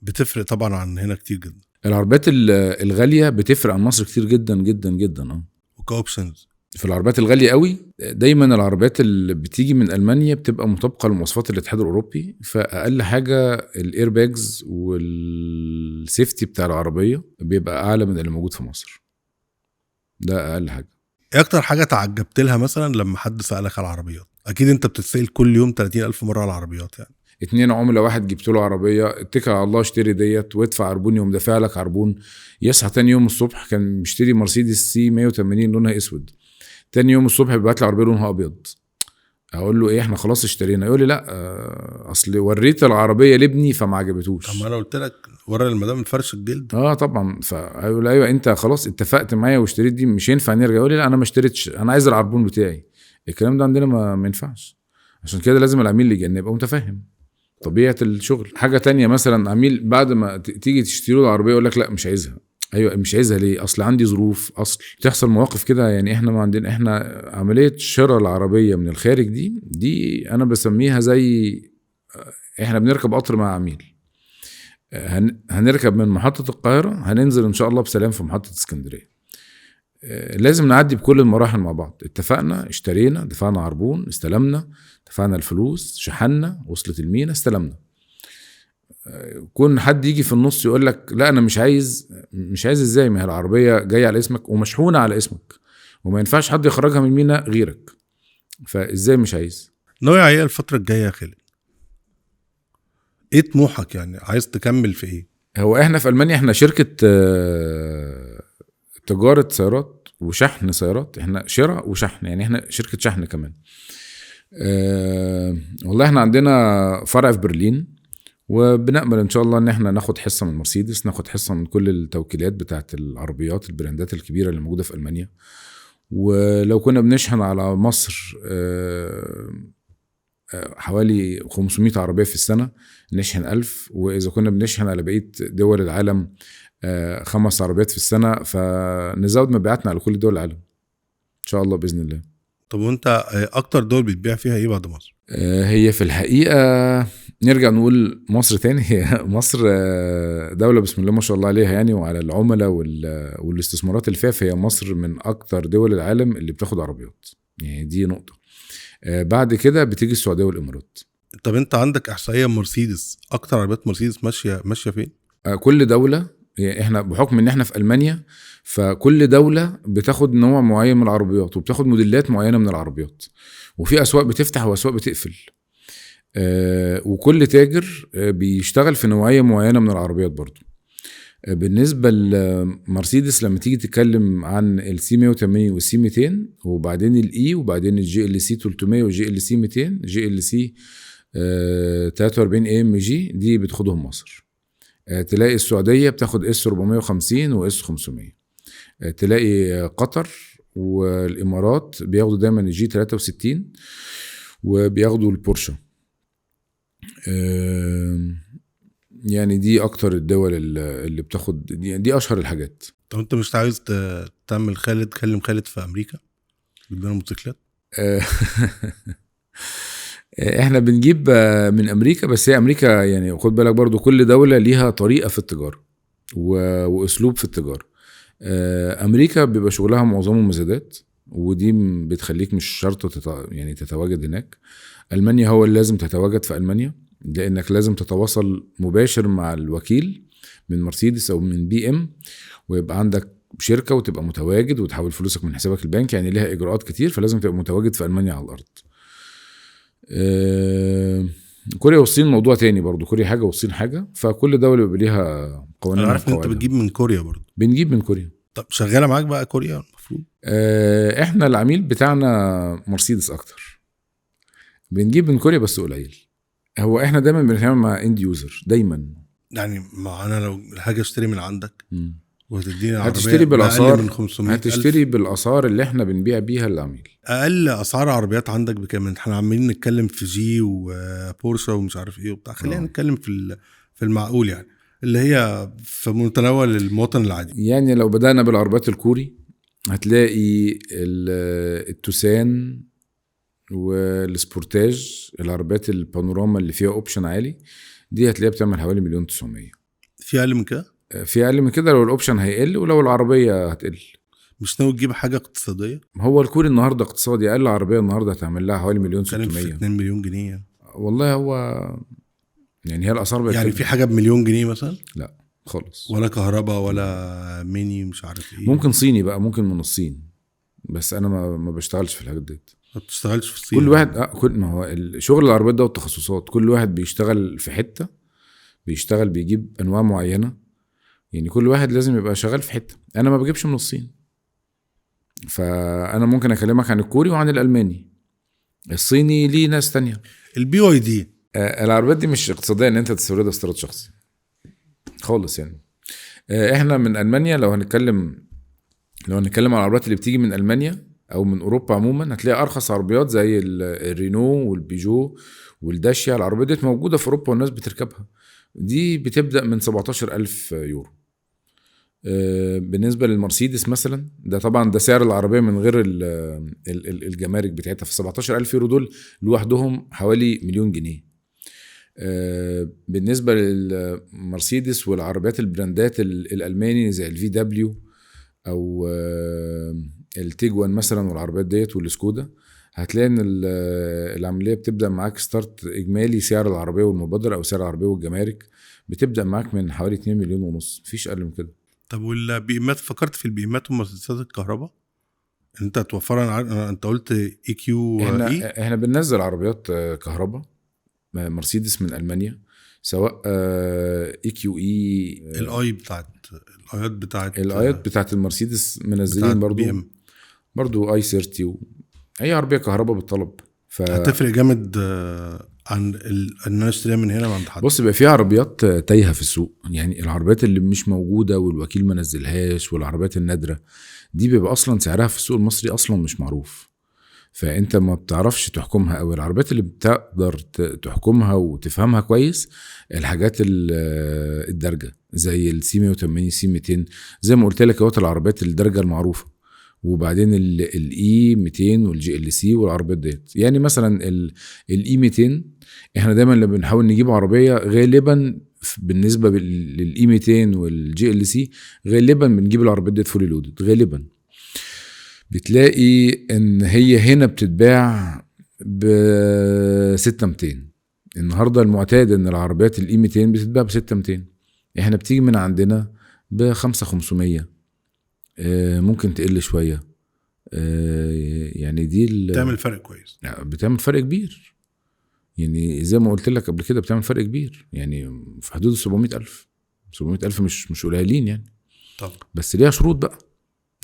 بتفرق طبعا عن هنا كتير جدا. العربيات الغاليه بتفرق عن مصر كتير جدا جدا جدا. وكاوبشنز في العربيات الغاليه قوي دايما العربيات اللي بتيجي من المانيا بتبقى مطابقه لمواصفات الاتحاد الاوروبي، فاقل حاجه الاير باجز والسيفتي بتاع العربيه بيبقى اعلى من اللي موجود في مصر. ده اقل حاجه. ايه اكتر حاجه تعجبت لها مثلا لما حد سالك على العربيات؟ اكيد انت بتتسال كل يوم 30,000 مره على العربيات. يعني 2 عملاء، واحد جبت له عربيه اتكل على الله اشتري ديت وادفع عربون، يوم دافع لك عربون، يصحى تاني يوم الصبح كان مشتري مرسيدس سي 180 لونها اسود، تاني يوم الصبح بيبعت لي عربيه لونها ابيض. اقول له ايه احنا خلاص اشترينا؟ يقول لي لا اصل وريت العربيه لابني فما عجبتوش. اما انا قلت لك ورا المدام الفرش الجلد. طبعا. فاقول له ايوه انت خلاص اتفقت معايا واشتريت دي، مش ينفع نرجع. يقول لي لا انا ما اشتريتش، انا عايز العربون بتاعي. الكلام ده عندنا ما ينفعش. عشان كده لازم العميل اللي يجي يبقى متفاهم طبيعه الشغل. حاجه تانية مثلا عميل بعد ما تيجي تشتري له العربيه يقول لك لا مش عايزها. ايوه مش عايزها ليه؟ اصل عندي ظروف، اصل تحصل مواقف كده. يعني احنا ما عندنا، احنا عمليه شراء العربيه من الخارج دي انا بسميها زي احنا بنركب قطر مع عميل. هنركب من محطه القاهره، هننزل ان شاء الله بسلام في محطه اسكندريه. لازم نعدي بكل المراحل مع بعض. اتفقنا، اشترينا، دفعنا عربون، استلمنا، دفعنا الفلوس، شحنا، وصلت المينا، استلمنا. كون حد يجي في النص يقول لك لا انا مش عايز ازاي؟ ما هي العربيه جايه على اسمك ومشحونه على اسمك وما ينفعش حد يخرجها من المينا غيرك، فازاي مش عايز؟ ناوي على ايه الفتره الجايه يا خالد؟ ايه طموحك؟ يعني عايز تكمل في ايه؟ هو احنا في المانيا احنا شركه تجاره سيارات وشحن سيارات، احنا شراء وشحن، يعني احنا شركه شحن كمان. والله احنا عندنا فرع في برلين، وبنأمل ان شاء الله ان احنا ناخد حصه من مرسيدس، ناخد حصه من كل التوكيلات بتاعت العربيات البراندات الكبيره اللي موجوده في المانيا. ولو كنا بنشحن على مصر حوالي 500 عربيه في السنه نشحن 1000، واذا كنا بنشحن على بقيه دول العالم 5 عربيات في السنه، فنزود مبيعاتنا على كل دول العالم ان شاء الله باذن الله. طب وانت اكتر دول بتبيع فيها ايه بعد مصر؟ هي في الحقيقة نرجع نقول مصر تاني. هي مصر دولة بسم الله ما شاء الله عليها يعني، وعلى العملاء والاستثمارات اللي فيها، فهي مصر من أكتر دول العالم اللي بتاخد عربيات. يعني دي نقطة. بعد كده بتيجي السعودية والإمارات. طب انت عندك احصائية مرسيدس اكتر عربيات مرسيدس ماشية فين؟ كل دولة، يعني احنا بحكم ان احنا في ألمانيا، فكل دولة بتاخد نوع معين من العربيات وبتاخد موديلات معينة من العربيات، وفي أسواق بتفتح وأسواق بتقفل. وكل تاجر بيشتغل في نوعية معينة من العربيات برضو. بالنسبة لمرسيدس لما تيجي تتكلم عن السي 180 والسي 200 وبعدين الاي وبعدين الجي ال سي 300 والجي ال سي 200 جي ال سي 43 اي ام جي، دي بتاخدهم مصر. تلاقي السعودية بتاخد اس 450 واس 500. تلاقي قطر والإمارات بياخدوا دايما الجي 63 وبياخدوا البورشة. يعني دي أكتر الدول اللي بتاخد دي أشهر الحاجات. طب أنت مش عايز تعمل كلم خالد في أمريكا بدنا موتوسيكلات؟ احنا بنجيب من أمريكا، بس هي أمريكا يعني خد بالك برضو كل دولة ليها طريقة في التجارة وأسلوب في التجارة. أمريكا بيبقى شغلها معظمه مزادات، ودي بتخليك مش شرط يعني تتواجد هناك. ألمانيا هو اللي لازم تتواجد في ألمانيا، لأنك لازم تتواصل مباشر مع الوكيل من مرسيدس أو من بي ام، ويبقى عندك شركة وتبقى متواجد وتحول فلوسك من حسابك البنك، يعني ليها إجراءات كتير، فلازم تبقى متواجد في ألمانيا على الأرض. كوريا والصين موضوع تاني برضو، كوريا حاجة والصين حاجة، فكل دولة بيبقى ليها قوانين. أنا عارف إن أنت بتجيب من كوريا برضو. بنجيب من كوريا. طب شغالة معاك بقى كوريا المفروض؟ احنا العميل بتاعنا مرسيدس اكتر، بنجيب من كوريا بس قليل. هو احنا دايما بنتعامل مع اند يوزر دايما. يعني ما انا لو هاجي اشتري من عندك وتديني هتشتري عربيه بالاسعار، بأقل من 500 هتشتري ألف. بالاسعار اللي احنا بنبيع بيها للعميل. اقل اسعار عربيات عندك بكام؟ احنا عمالين نتكلم في جي وبورشه ومش عارف ايه وبتاع، خلينا نتكلم في المعقول يعني، اللي هي في متناول المواطن العادي. يعني لو بدأنا بالعربيات الكوري هتلاقي التوسان والسبورتاج، العربيات البانوراما اللي فيها اوبشن عالي، دي هتلاقيها بتعمل حوالي 1,900,000. في اقل من كده؟ في اقل من كده لو الاوبشن هيقل ولو العربيه هتقل. مش ناوي تجيب حاجه اقتصاديه؟ هو الكوري النهارده اقتصادي، اقل عربيه النهارده هتعمل لها حوالي كان في 1,600,000. 2 مليون جنيه يعني. والله هو يعني هي الاسعار بقت يعني كده. في حاجه بمليون جنيه مثلا؟ لا خالص. ولا كهرباء ولا ميني مش عارف ايه؟ ممكن صيني بقى، ممكن من الصين، بس انا ما بشتغلش في الحاجات دي. ما بتشتغلش في الصين؟ كل واحد كل ما هو شغل العربيات ده والتخصصات، كل واحد بيشتغل في حته، بيشتغل بيجيب انواع معينه، يعني كل واحد لازم يبقى شغال في حته. انا ما بجيبش من الصين، فانا ممكن اكلمك عن الكوري وعن الالماني. الصيني ليه ناس تانية. البي واي دي العربيات دي مش اقتصاديه ان انت تستوردها استيراد شخصي خالص يعني. احنا من المانيا لو هنتكلم عن العربيات اللي بتيجي من المانيا او من اوروبا عموما، هتلاقي ارخص عربيات زي الرينو والبيجو والداشيا. العربيات دي موجوده في اوروبا والناس بتركبها، دي بتبدا من 17,000 يورو. بالنسبه للمرسيدس مثلا، ده طبعا ده سعر العربيه من غير الجمارك بتاعتها، في 17,000 يورو دول لوحدهم حوالي 1,000,000 جنيه. بالنسبه للمرسيدس والعربيات البراندات الالماني زي الفي دبليو او التيجوان مثلا والعربيات ديت والسكودا، هتلاقي ان العمليه بتبدا معاك ستارت اجمالي سعر العربيه والمبادره او سعر العربيه والجمارك بتبدا معاك من حوالي 2,5 مليون، مفيش اقل من كده. طب والبيئمات، فكرت في البيئمات ومؤسسات الكهرباء انت توفرها؟ انت قلت اي كيو اي. احنا بننزل عربيات كهرباء مرسيدس من المانيا، سواء اي كيو اي. الاي بتاعت الايات بتاعت المرسيدس منزلين برضو اي 30 اي عربيه كهرباء بالطلب. هتفرق جامد عن ان انا اشتريها من هنا عند حد. بص، بقى في عربيات تايهه في السوق، يعني العربيات اللي مش موجوده والوكيل ما نزلهاش، والعربيات النادره دي بيبقى اصلا سعرها في السوق المصري اصلا مش معروف، فانت ما بتعرفش تحكمها قوي. العربيات اللي بتقدر تحكمها وتفهمها كويس الحاجات الدرجه زي السي 180 سي 200، زي ما قلت لك اهوت العربيات الدرجه المعروفه، وبعدين الاي 200 والجي ال سي والعربيات ديت. يعني مثلا الاي 200 احنا دايما لما بنحاول نجيب عربيه غالبا بالنسبه للاي 200 والجي ال سي غالبا بنجيب العربيات ديت فولي لودد. غالبا بتلاقي ان هي هنا بتتباع ب 6200. النهارده المعتاد ان العربيات الاي 200 بتتباع ب 6200، احنا بتيجي من عندنا ب 5500، ممكن تقل شويه. يعني دي بتعمل فرق كويس، بتعمل فرق كبير. يعني زي ما قلت لك قبل كده بتعمل فرق كبير، يعني في حدود 700,000 مش قليلين يعني. طب بس ليها شروط بقى،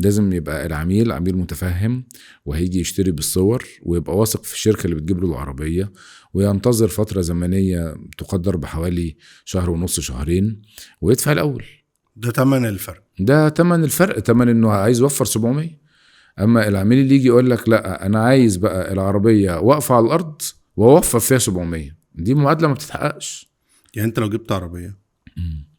لازم يبقى العميل عميل متفهم وهيجي يشتري بالصور ويبقى واثق في الشركة اللي بتجيب له العربية، وينتظر فترة زمنية تقدر بحوالي شهر ونص شهرين ويدفع الأول. ده تمن الفرق، ده تمن الفرق، تمن انه عايز يوفر 700. اما العميل اللي يجي يقول لك لا انا عايز بقى العربية واقفة على الارض ووفر فيها 700، دي معادلة ما بتتحققش. يعني انت لو جبت عربية،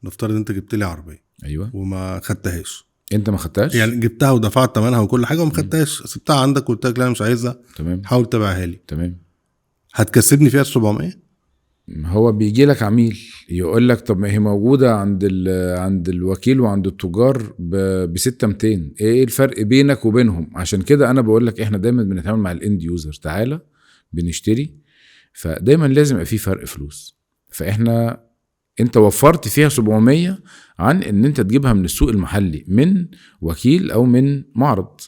نفترض انت جبت لي عربية ايوه وما خدتهاش، انت ما خدتهاش، يعني جبتها ودفعت ثمنها وكل حاجه وما خدتهاش، سبتها عندك وقلت لك لا مش عايزها، تمام، حاول تبيعها لي، تمام، هتكسبني فيها 700؟ هو بيجي لك عميل يقول لك طب ما هي موجوده عند الوكيل وعند التجار ب 6200، ايه الفرق بينك وبينهم؟ عشان كده انا بقول لك احنا دايما بنتعامل مع الاند يوزر، تعالى بنشتري، فدايما لازم يبقى في فرق فلوس. فاحنا انت وفرت فيها 700 عن ان انت تجيبها من السوق المحلي من وكيل او من معرض.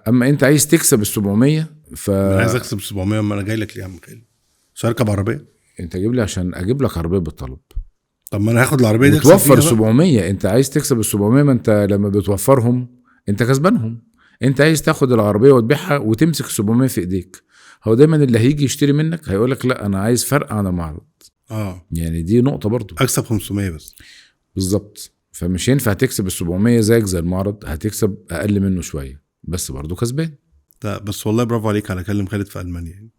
اما انت عايز تكسب ال700 انا عايز اكسب 700. ما انا جاي لك ليه يا عم خالد؟ مش هركب عربيه؟ انت جيب لي عشان اجيب لك عربيه بالطلب. طب ما انا هاخد العربيه دي وتوفر 700. انت عايز تكسب ال700، ما انت لما بتوفرهم انت كسبانهم. انت عايز تاخد العربيه وتبيعها وتمسك 700 في ايديك. هو دايما اللي هيجي يشتري منك هيقول لك لا انا عايز فرق عن المعرض. يعني دي نقطه برضو. اكسب 500 بس بالظبط. فمش ينفع تكسب ال 700 زيك زي المعرض، هتكسب اقل منه شويه بس برضو كسبان. لا بس والله برافو عليك على كلم خالد في المانيا يعني.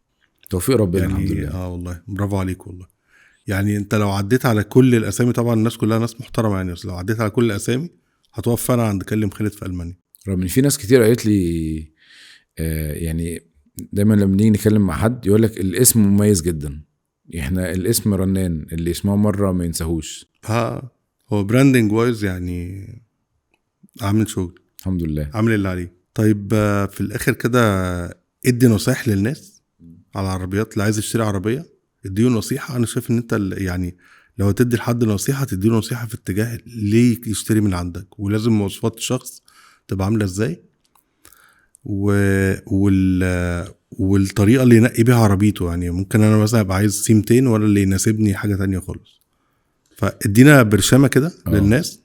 توفيق ربنا يعني الحمد لله. والله برافو عليك والله. يعني انت لو عديت على كل الاسامي، طبعا الناس كلها ناس محترمه يعني، بس لو عديت على كل الاسامي هتوقف فعلا عند كلم خالد في المانيا. رغم ان في ناس كتير قالت لي يعني دايما لما نيجي نتكلم مع حد يقول لك الاسم مميز جدا. احنا الاسم رنان، اللي يسمعه مره ما ينساهوش. هو براندنج وايز يعني عامل شغل الحمد لله. عامل اللي عليه. طيب في الاخر كده ادي نصايح للناس على العربيات اللي عايز يشتري عربيه. اديه نصيحه. انا شايف ان انت يعني لو هتدي لحد نصيحه تديله نصيحه في اتجاه ليه يشتري من عندك، ولازم مواصفات الشخص تبقى عامله ازاي، والطريقه اللي ينقي بيها عربيته. يعني ممكن انا مثلا ابقى عايز سيمتين ولا اللي يناسبني حاجه تانية خالص. فادينا برشامه كده للناس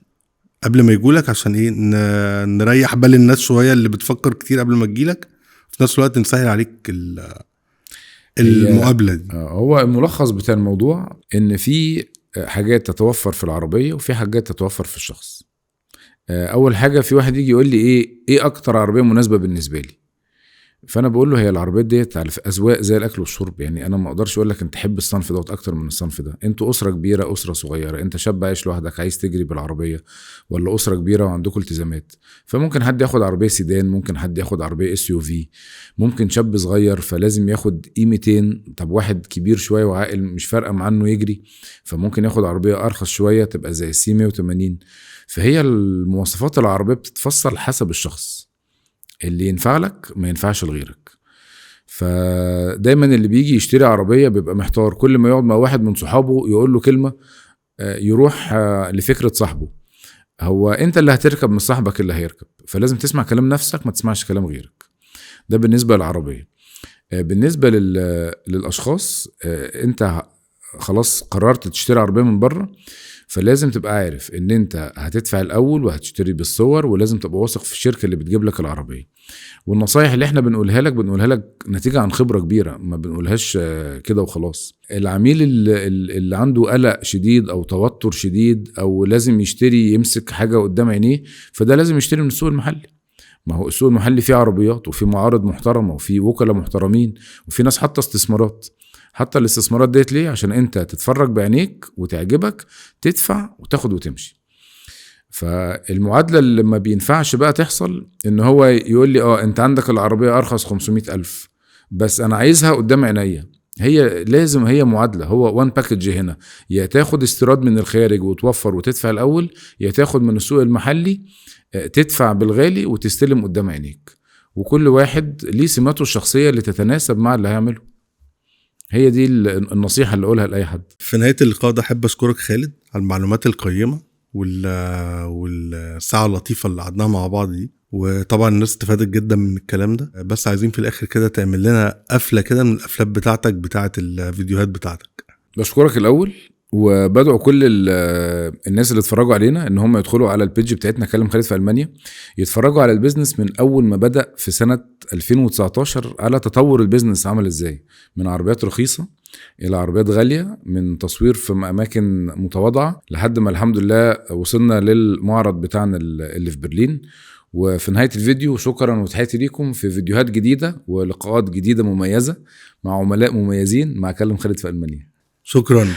قبل ما يجولك، عشان ايه نريح بال الناس شويه اللي بتفكر كتير قبل ما تجيلك، في نفس الوقت نسهل عليك المقابله دي. هو الملخص بتاع الموضوع ان في حاجات تتوفر في العربيه وفي حاجات تتوفر في الشخص. اول حاجه، في واحد يجي يقول لي ايه اكتر عربيه مناسبه بالنسبه لي، فانا بقول له هي العربيات ديت على اذواق زي الاكل والشرب. يعني انا ما اقدرش اقول لك انت تحب الصنف دوت اكتر من الصنف ده. انتوا اسره كبيره، اسره صغيره، انت شاب عايش لوحدك عايز تجري بالعربيه، ولا اسره كبيره وعندكم التزامات. فممكن حد ياخد عربيه سيدان، ممكن حد ياخد عربيه اس يو في، ممكن شاب صغير فلازم ياخد اي 200. طب واحد كبير شويه وعاقل مش فارقه معاه انه يجري، فممكن ياخد عربيه ارخص شويه تبقى زي السي 180. فهي المواصفات العربيه بتتفصل حسب الشخص، اللي ينفع لك ما ينفعش لغيرك. فدايما اللي بيجي يشتري عربية بيبقى محتار، كل ما يقعد مع واحد من صحابه يقول له كلمة يروح لفكرة صاحبه. هو انت اللي هتركب من صاحبك اللي هيركب، فلازم تسمع كلام نفسك ما تسمعش كلام غيرك. ده بالنسبة للعربية. بالنسبة للأشخاص، انت خلاص قررت تشتري عربية من بره، فلازم تبقى عارف ان انت هتدفع الاول وهتشتري بالصور، ولازم تبقى واثق في الشركة اللي بتجيب لك العربية. والنصايح اللي احنا بنقولها لك نتيجة عن خبرة كبيرة، ما بنقولهاش كده وخلاص. العميل اللي عنده قلق شديد او توتر شديد او لازم يشتري يمسك حاجة قدام عينيه، فده لازم يشتري من السوق المحلي. ما هو السوق المحلي فيه عربيات وفيه معارض محترمة وفيه وكلاء محترمين وفيه ناس حتى استثمارات. حتى الاستثمارات ديت ليه؟ عشان انت تتفرج بعينيك وتعجبك، تدفع وتاخد وتمشي. فالمعادلة اللي ما بينفعش بقى تحصل ان هو يقول لي انت عندك العربية ارخص 500,000 بس انا عايزها قدام عينيا. هي لازم هي معادلة، هو وان باكج هنا، يا تاخد استيراد من الخارج وتوفر وتدفع الاول، يا تاخد من السوق المحلي تدفع بالغالي وتستلم قدام عينيك. وكل واحد ليه سماته الشخصية اللي تتناسب مع اللي هيعمله. هي دي النصيحة اللي اقولها لأي حد. في نهاية اللقاء ده احب اشكرك خالد على المعلومات القيمة والساعة اللطيفة اللي قعدناها مع بعض دي، وطبعا الناس استفادت جدا من الكلام ده. بس عايزين في الاخر كده تعمل لنا قفلة كده من الافلام بتاعتك بتاعت الفيديوهات بتاعتك. بشكرك الاول، وبدعو كل الناس اللي اتفرجوا علينا ان هم يدخلوا على البيج بتاعتنا كلم خالد في المانيا، يتفرجوا على البيزنس من اول ما بدأ في سنة 2019 على تطور البيزنس عمل ازاي، من عربيات رخيصة الى عربيات غالية، من تصوير في اماكن متواضعة لحد ما الحمد لله وصلنا للمعرض بتاعنا اللي في برلين. وفي نهاية الفيديو شكرا وتحياتي ليكم في فيديوهات جديدة ولقاءات جديدة مميزة مع عملاء مميزين مع كلم خالد في المانيا. شكرا.